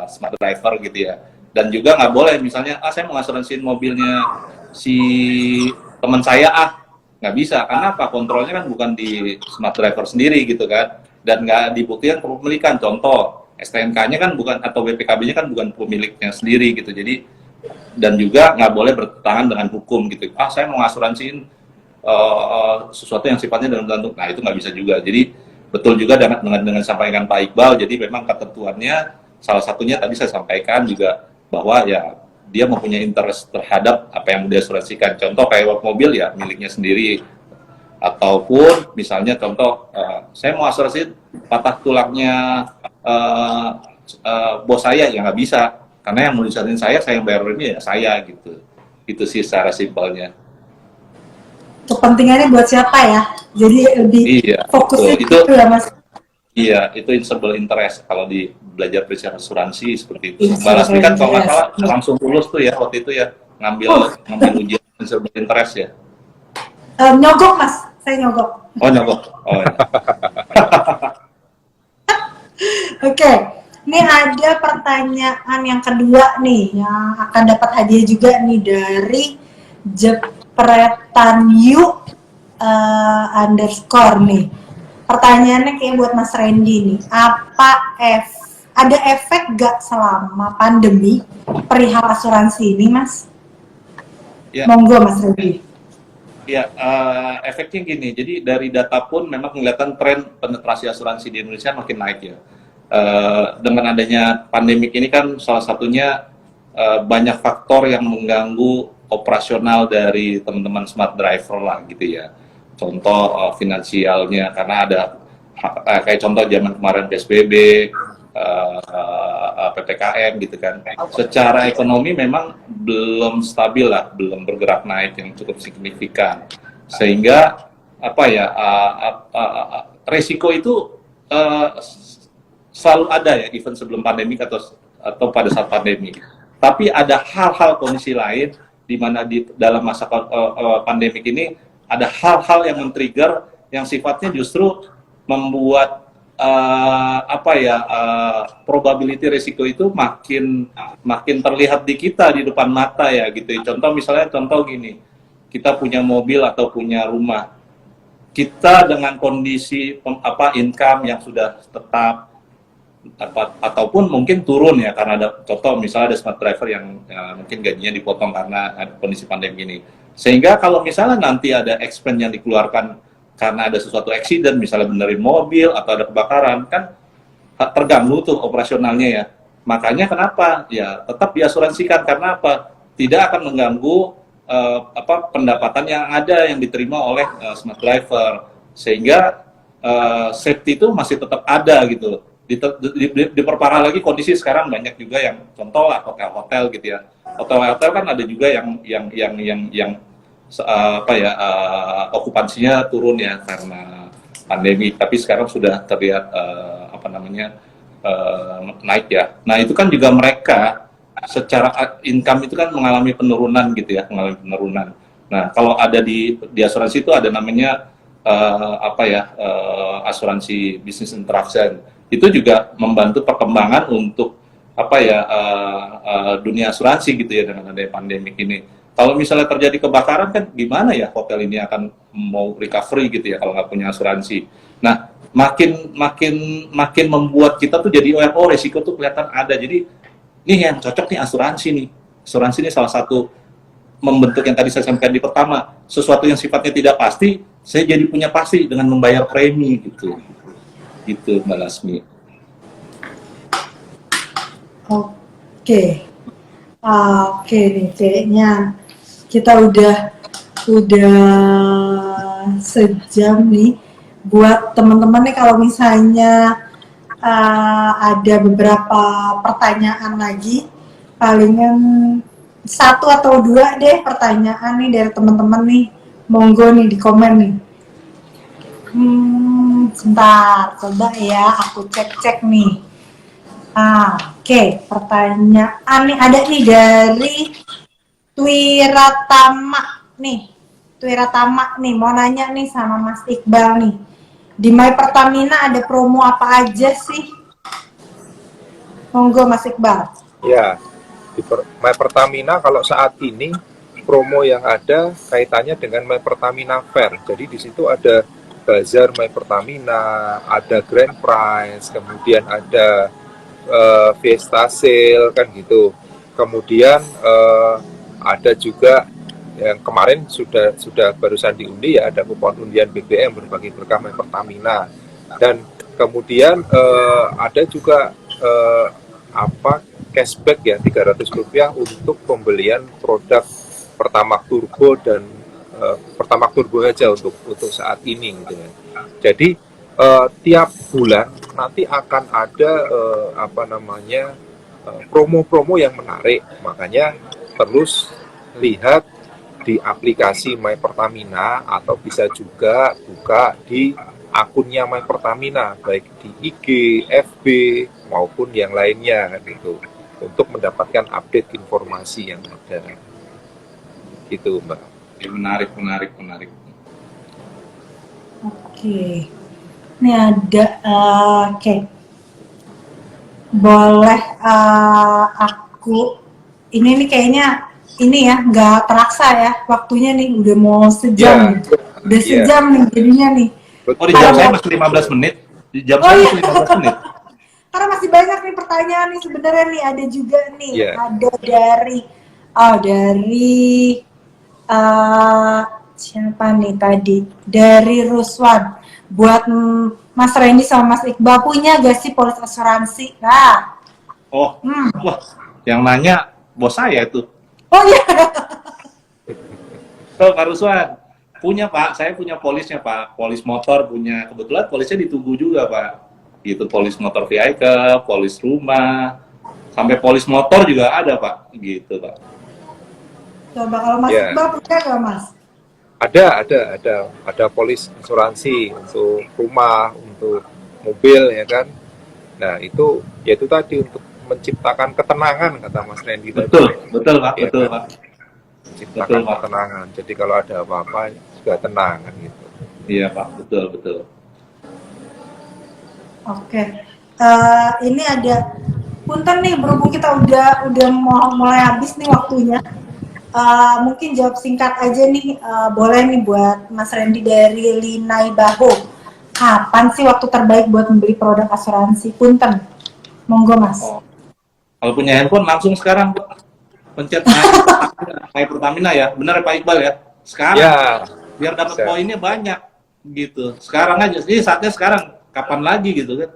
Speaker 3: smart driver gitu ya. Dan juga nggak boleh misalnya, saya mau asuransiin mobilnya si teman saya, nggak bisa. Karena apa? Kontrolnya kan bukan di smart driver sendiri gitu kan. Dan nggak dibuktikan kepemilikan. Contoh, STNK-nya kan bukan, atau BPKB-nya kan bukan pemiliknya sendiri gitu. Jadi, dan juga nggak boleh bertentangan dengan hukum gitu. Saya mau ngasuransiin sesuatu yang sifatnya dalam bentuk, nah itu nggak bisa juga. Jadi betul juga dengan sampaikan Pak Iqbal. Jadi memang ketentuannya salah satunya tadi saya sampaikan juga bahwa ya dia mempunyai interest terhadap apa yang diasuransikan. Contoh kayak mobil ya miliknya sendiri, ataupun misalnya contoh saya mau asuransi patah tulangnya bos saya, ya nggak bisa, karena yang mau disatuin saya yang bayar ini ya saya gitu. Itu sih secara simpelnya.
Speaker 1: Kepentingannya buat siapa ya? Jadi lebih fokusnya
Speaker 3: itu
Speaker 1: gitu ya Mas.
Speaker 3: Iya, itu insertable interest kalau di belajar prinsip asuransi seperti itu. Mbak Lasmi kan kalau nggak salah langsung lulus tuh ya waktu itu ya ngambil ujian insertable interest ya.
Speaker 1: Nyogok Mas, saya nyogok.
Speaker 3: Oh nyogok. Oh ya.
Speaker 1: Oke, ini ada pertanyaan yang kedua nih yang akan dapat hadiah juga nih dari Jepretanyu underscore nih. Pertanyaannya kayak buat Mas Randy nih, ada efek gak selama pandemi perihal asuransi ini, Mas?
Speaker 3: Ya.
Speaker 1: Monggo Mas Randy.
Speaker 3: Ya, efeknya gini. Jadi dari data pun memang kelihatan tren penetrasi asuransi di Indonesia makin naik ya. Dengan adanya pandemik ini kan salah satunya banyak faktor yang mengganggu operasional dari teman-teman smart driver lah gitu ya. Contoh finansialnya karena ada kayak contoh zaman kemarin PSBB, PPKM gitu kan. Secara ekonomi memang belum stabil lah, belum bergerak naik yang cukup signifikan. Sehingga apa ya resiko itu selalu ada ya, even sebelum pandemi atau pada saat pandemi. Tapi ada hal-hal kondisi lain di mana di dalam masa pandemik ini ada hal-hal yang men-trigger yang sifatnya justru membuat probability risiko itu makin terlihat di kita di depan mata ya gitu. Contoh gini, kita punya mobil atau punya rumah, kita dengan kondisi income yang sudah tetap ataupun mungkin turun ya karena ada contoh misalnya ada smart driver yang mungkin gajinya dipotong karena ada kondisi pandemi ini. Sehingga kalau misalnya nanti ada expense yang dikeluarkan karena ada sesuatu accident, misalnya benerin mobil atau ada kebakaran, kan terganggu tuh operasionalnya ya. Makanya kenapa? Ya tetap diasuransikan karena apa? Tidak akan mengganggu pendapatan yang ada yang diterima oleh smart driver. Sehingga safety itu masih tetap ada gitu. Diperparah lagi kondisi sekarang banyak juga yang contoh lah hotel-hotel gitu ya. Hotel-hotel kan ada juga yang okupansinya turun ya karena pandemi, tapi sekarang sudah terlihat naik ya. Nah itu kan juga mereka secara income itu kan mengalami penurunan gitu ya, Nah kalau ada di asuransi itu ada namanya asuransi business interruption. Itu juga membantu perkembangan untuk dunia asuransi gitu ya dengan adanya pandemik ini. Kalau misalnya terjadi kebakaran kan gimana ya hotel ini akan mau recovery gitu ya kalau nggak punya asuransi. Nah makin membuat kita tuh jadi resiko tuh kelihatan ada. Jadi nih yang cocok nih asuransi nih. Asuransi ini salah satu membentuk yang tadi saya sampaikan di pertama, sesuatu yang sifatnya tidak pasti, saya jadi punya pasti dengan membayar premi gitu. Gitu Mbak Lasmi.
Speaker 1: Oke nih kayaknya kita udah sejam nih. Buat teman-teman nih kalau misalnya ada beberapa pertanyaan lagi, palingan 1 atau 2 deh pertanyaan nih dari teman-teman nih, monggo nih di komen nih. Sebentar, coba ya aku cek nih. Oke, pertanyaan nih ada nih dari Twiratama nih mau nanya nih sama Mas Iqbal nih. Di My Pertamina ada promo apa aja sih? Monggo Mas Iqbal.
Speaker 4: Ya, di My Pertamina kalau saat ini promo yang ada kaitannya dengan My Pertamina Fair. Jadi di situ ada Bazar My Pertamina, ada Grand Prize, kemudian ada Fiesta Sale kan gitu. Kemudian ada juga yang kemarin sudah barusan diundi ya, ada kupon undian BBM berbagai berkah My Pertamina. Dan kemudian ada juga cashback ya Rp300 untuk pembelian produk Pertamax Turbo dan Pertamax Turbo aja untuk saat ini gitu ya. Jadi tiap bulan nanti akan ada promo-promo yang menarik, makanya terus lihat di aplikasi My Pertamina atau bisa juga buka di akunnya My Pertamina, baik di IG, FB maupun yang lainnya kan gitu, untuk mendapatkan update informasi yang ada. Gitu, Mbak.
Speaker 3: Ya, menarik, menarik, menarik.
Speaker 1: Oke. Ini ada, oke. Boleh aku, ini nih kayaknya, ini ya, nggak terasa ya, waktunya nih, udah mau sejam.
Speaker 4: Ya.
Speaker 1: Udah sejam nih jadinya nih.
Speaker 3: Oh, di jam saya masih 15 menit. Di jam saya masih 15 menit.
Speaker 1: Karena masih banyak nih pertanyaan nih sebenarnya nih, ada juga nih,
Speaker 4: Iya.
Speaker 1: ada dari siapa nih tadi? Dari Ruswan. Buat Mas Randy sama Mas Iqbal, punya gak sih polis asuransi? Nah.
Speaker 3: Oh, wah, yang nanya bos saya itu.
Speaker 1: Oh iya.
Speaker 3: So, Pak Ruswan, punya Pak, saya punya polisnya Pak, polis motor punya, kebetulan polisnya ditunggu juga Pak, gitu, polis motor vehicle, polis rumah, sampai polis motor juga ada Pak, gitu Pak.
Speaker 1: Coba kalau Mas
Speaker 4: Ya.
Speaker 1: Iqbal punya gak Mas?
Speaker 4: Ada polis asuransi untuk rumah, untuk mobil ya kan. Nah, itu yaitu tadi untuk menciptakan ketenangan kata Mas Randy tadi.
Speaker 3: Betul Pak,
Speaker 4: Ya,
Speaker 3: betul
Speaker 4: kan?
Speaker 3: Pak.
Speaker 4: Menciptakan
Speaker 3: Betul, Pak.
Speaker 4: ketenangan. Jadi kalau ada apa-apa juga tenang kan gitu.
Speaker 3: Iya Pak, betul, betul.
Speaker 1: Oke. Ini ada punten nih, berhubung kita udah mau mulai habis nih waktunya. Mungkin jawab singkat aja nih, boleh nih buat Mas Randy dari Linai Baho. Kapan sih waktu terbaik buat membeli produk asuransi? Punten. Monggo Mas.
Speaker 3: Oh. Kalau punya handphone langsung sekarang pencet My Pertamina ya, benar Pak Iqbal ya? Sekarang,
Speaker 4: Ya,
Speaker 3: biar dapat
Speaker 4: bisa.
Speaker 3: poinnya banyak, gitu. Sekarang aja, jadi saatnya sekarang, kapan lagi gitu kan?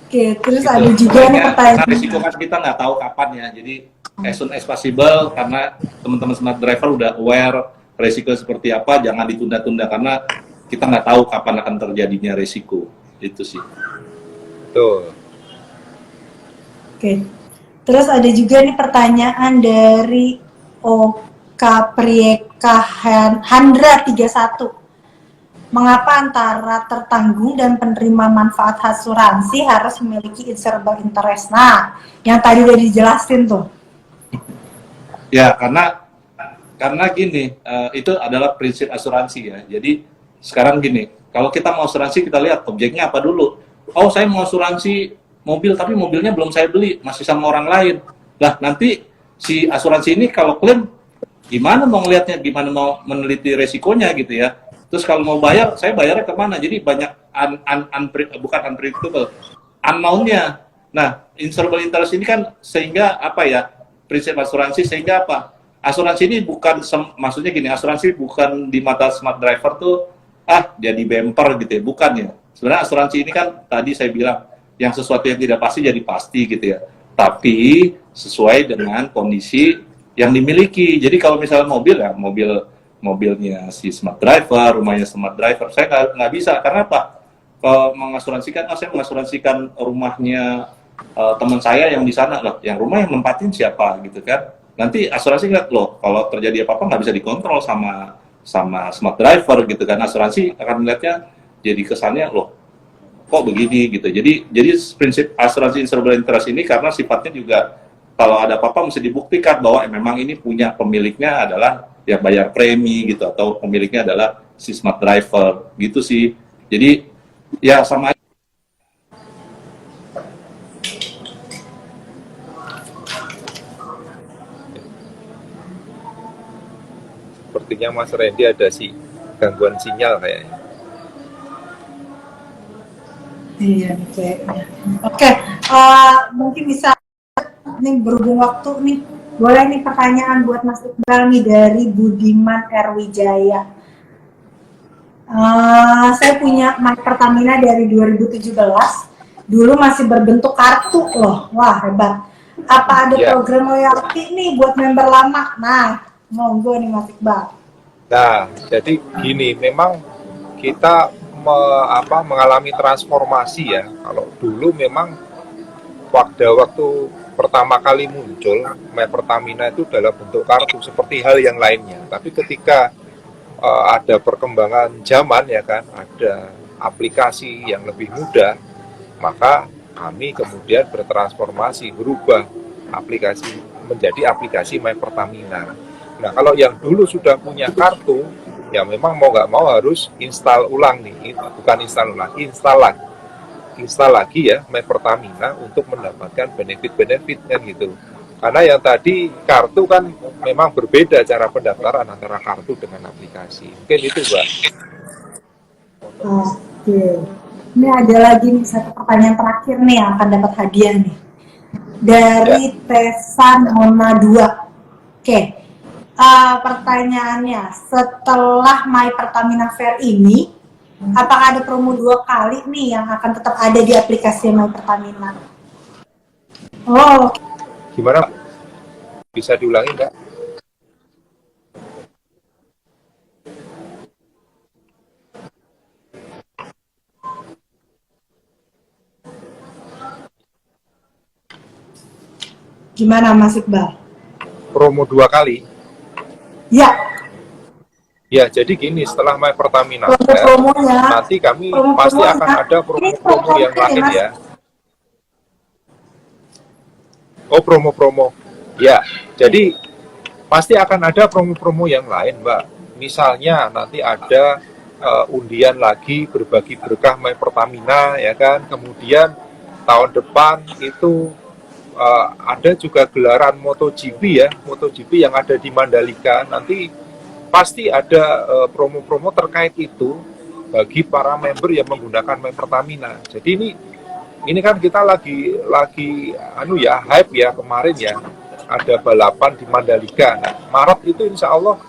Speaker 1: Oke, terus
Speaker 3: Gitu.
Speaker 1: ada juga nih
Speaker 3: Karena
Speaker 1: pertanyaan.
Speaker 3: risiko kan kita nggak tahu kapan ya, jadi as soon as possible, karena teman-teman smart driver udah aware risiko seperti apa, jangan ditunda-tunda karena kita nggak tahu kapan akan terjadinya risiko, itu sih.
Speaker 4: Betul.
Speaker 1: Oke. Terus ada juga nih pertanyaan dari Oka Prieka Handra 31. Mengapa antara tertanggung dan penerima manfaat asuransi harus memiliki insurable interest? Nah, yang tadi udah dijelasin tuh.
Speaker 3: Ya, karena gini, itu adalah prinsip asuransi ya. Jadi sekarang gini, kalau kita mau asuransi kita lihat objeknya apa dulu. Oh, saya mau asuransi mobil tapi mobilnya belum saya beli, masih sama orang lain. Lah, nanti si asuransi ini kalau klaim gimana mau ngelihatnya, gimana mau meneliti resikonya gitu ya. Terus kalau mau bayar, saya bayarnya kemana? Jadi banyak bukan unpredictable, unknown-nya. Nah, insurable interest ini kan sehingga apa ya, prinsip asuransi sehingga apa? Asuransi ini bukan, maksudnya gini, asuransi bukan di mata smart driver tuh, jadi bumper gitu ya, bukan ya. Sebenarnya asuransi ini kan tadi saya bilang, yang sesuatu yang tidak pasti jadi pasti gitu ya. Tapi sesuai dengan kondisi yang dimiliki. Jadi kalau misalnya mobil ya, mobilnya si smart driver, rumahnya smart driver, saya nggak bisa. Karena apa? Kalau mengasuransikan, saya mengasuransikan rumahnya teman saya yang di sana loh, yang rumah yang nempatin siapa gitu kan. Nanti asuransi nggak loh, kalau terjadi apa-apa nggak bisa dikontrol sama smart driver gitu kan. Asuransi akan melihatnya jadi kesannya loh, kok begini gitu. Jadi prinsip asuransi insurable interest ini karena sifatnya juga kalau ada apa-apa mesti dibuktikan bahwa memang ini punya pemiliknya adalah ya bayar premi gitu, atau pemiliknya adalah si smart driver gitu sih. Jadi ya sama aja.
Speaker 4: Sepertinya Mas Randy ada gangguan sinyal kayaknya.
Speaker 1: Iya, kayaknya. Oke, mungkin bisa nih berhubung waktu nih, boleh nih pertanyaan buat Mas Iqbal nih dari Budiman Erwijaya. Saya punya My Pertamina dari 2017, dulu masih berbentuk kartu loh, wah hebat. Apa ada program loyalty nih buat member lama? Nah, monggo nih Mas Iqbal.
Speaker 4: Nah, jadi gini, memang kita mengalami transformasi ya. Kalau dulu memang waktu pertama kali muncul My Pertamina itu dalam bentuk kartu seperti hal yang lainnya. Tapi ketika ada perkembangan zaman ya kan, ada aplikasi yang lebih mudah, maka kami kemudian bertransformasi, berubah aplikasi menjadi aplikasi My Pertamina. Nah, kalau yang dulu sudah punya kartu, ya memang mau nggak mau harus install ulang nih, bukan install ulang, install lagi ya My Pertamina untuk mendapatkan benefit-benefit kan gitu. Karena yang tadi kartu kan memang berbeda cara pendaftaran antara kartu dengan aplikasi. Mungkin itu, Mbak.
Speaker 1: Oke. Ini ada lagi nih satu pertanyaan terakhir nih yang akan dapat hadiah nih. Dari Tesan Mona 2. Oke. Pertanyaannya, setelah My Pertamina Fair ini, apakah ada promo 2 kali nih yang akan tetap ada di aplikasi My Pertamina? Oh,
Speaker 4: Gimana, Pak? Bisa diulangi nggak?
Speaker 1: gimana Mas Iqbal?
Speaker 4: Promo 2 kali?
Speaker 1: Ya,
Speaker 4: Ya, jadi gini, setelah My Pertamina Fair,
Speaker 1: promo-promonya.
Speaker 4: nanti kami
Speaker 1: Promo-promonya.
Speaker 4: pasti akan ada promo-promo yang lain
Speaker 1: Mas.
Speaker 4: ya. Oh, promo-promo. Ya, jadi pasti akan ada promo-promo yang lain, Mbak. Misalnya nanti ada undian lagi berbagi berkah My Pertamina, ya kan. Kemudian tahun depan itu ada juga gelaran MotoGP ya, MotoGP yang ada di Mandalika. Nanti pasti ada promo-promo terkait itu bagi para member yang menggunakan My Pertamina. Jadi ini kan kita lagi hype ya kemarin ya, ada balapan di Mandalika. Nah, Maret itu insya Allah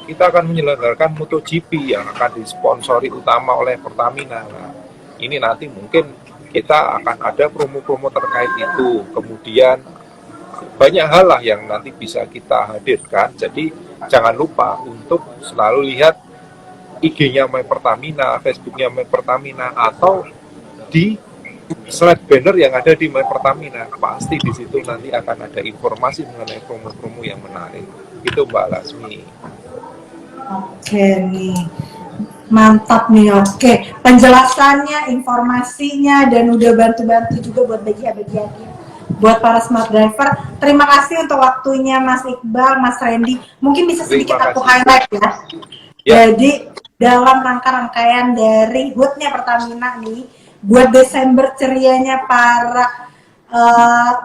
Speaker 4: kita akan menyelenggarakan MotoGP yang akan disponsori utama oleh Pertamina. Nah, ini nanti mungkin kita akan ada promo-promo terkait itu. Kemudian banyak hal lah yang nanti bisa kita hadirkan. Jadi jangan lupa untuk selalu lihat IG-nya My Pertamina, Facebook-nya My Pertamina, atau di slide banner yang ada di My Pertamina. Pasti di situ nanti akan ada informasi mengenai promo-promo yang menarik. Itu Mbak Lasmi.
Speaker 1: Oke nih, mantap nih. Oke, penjelasannya, informasinya, dan udah bantu-bantu juga buat bagi-bagi buat para smart driver. Terima kasih untuk waktunya Mas Iqbal, Mas Randy. Mungkin bisa sedikit aku highlight ya. Jadi dalam rangkaian dari HUT-nya Pertamina nih, buat Desember cerianya para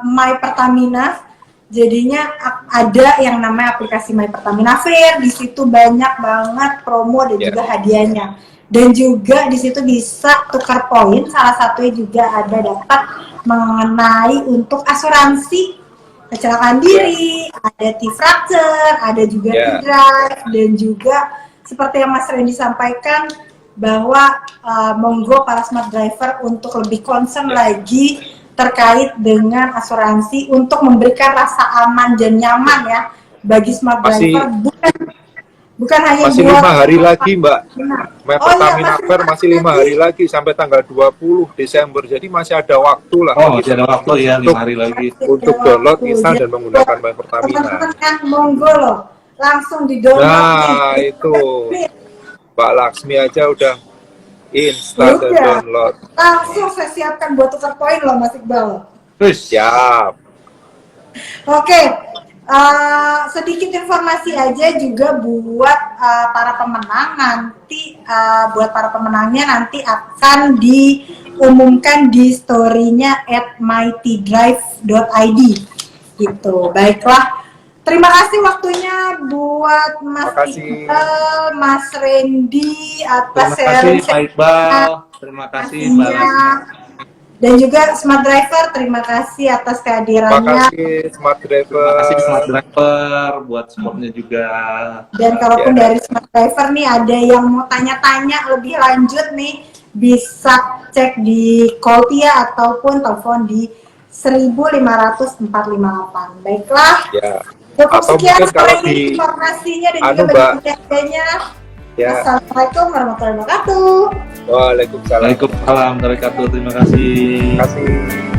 Speaker 1: My Pertamina, jadinya ada yang namanya aplikasi My Pertamina Fair. Di situ banyak banget promo dan juga hadiahnya. Dan juga di situ bisa tukar poin. Salah satunya juga ada dapat mengenai untuk asuransi kecelakaan diri, ada T-Fracture, ada juga T-Drive, dan juga seperti yang Mas Randy sampaikan bahwa monggo para smart driver untuk lebih concern lagi terkait dengan asuransi untuk memberikan rasa aman dan nyaman ya bagi smart driver, bukan hanya
Speaker 4: masih
Speaker 1: buat
Speaker 4: 5 hari lagi Mbak. My Pertamina Fair masih 5 hari lagi sampai tanggal 20 Desember, jadi masih ada waktu lah.
Speaker 3: Masih ada waktu ya, 5 hari lagi
Speaker 4: untuk download, install, dan menggunakan My Pertamina.
Speaker 1: Teman-teman kan monggo loh, langsung di download.
Speaker 4: Nah itu Mbak Laksmi aja udah install dan download.
Speaker 1: Langsung saya siapkan buat tukar poin loh Mas Iqbal.
Speaker 4: Siap.
Speaker 1: Oke, sedikit informasi aja juga buat para pemenang nanti. Buat para pemenangnya nanti akan diumumkan di story-nya @mytdrive.id gitu. Baiklah. Terima kasih waktunya buat Mas Iqbal, Mas Randy atas sharing.
Speaker 3: Terima kasih Pak Iqbal, terima kasih Mbak Lasmi.
Speaker 1: Dan juga Smart Driver, terima kasih atas kehadirannya.
Speaker 4: Terima kasih Smart Driver.
Speaker 3: Terima kasih Smart Driver buat supportnya juga.
Speaker 1: Dan kalaupun dari Smart Driver nih ada yang mau tanya-tanya lebih lanjut nih, bisa cek di Koltia ataupun telepon di 15458. Baiklah.
Speaker 4: Ya.
Speaker 1: Cukup
Speaker 4: Atau
Speaker 1: sekian
Speaker 4: mungkin kalau di
Speaker 1: informasinya dan juga bagi-bagiannya. Assalamualaikum warahmatullahi wabarakatuh.
Speaker 4: Waalaikumsalam.
Speaker 3: Waalaikumsalam warahmatullahi wabarakatuh. Terima kasih.
Speaker 4: Terima kasih.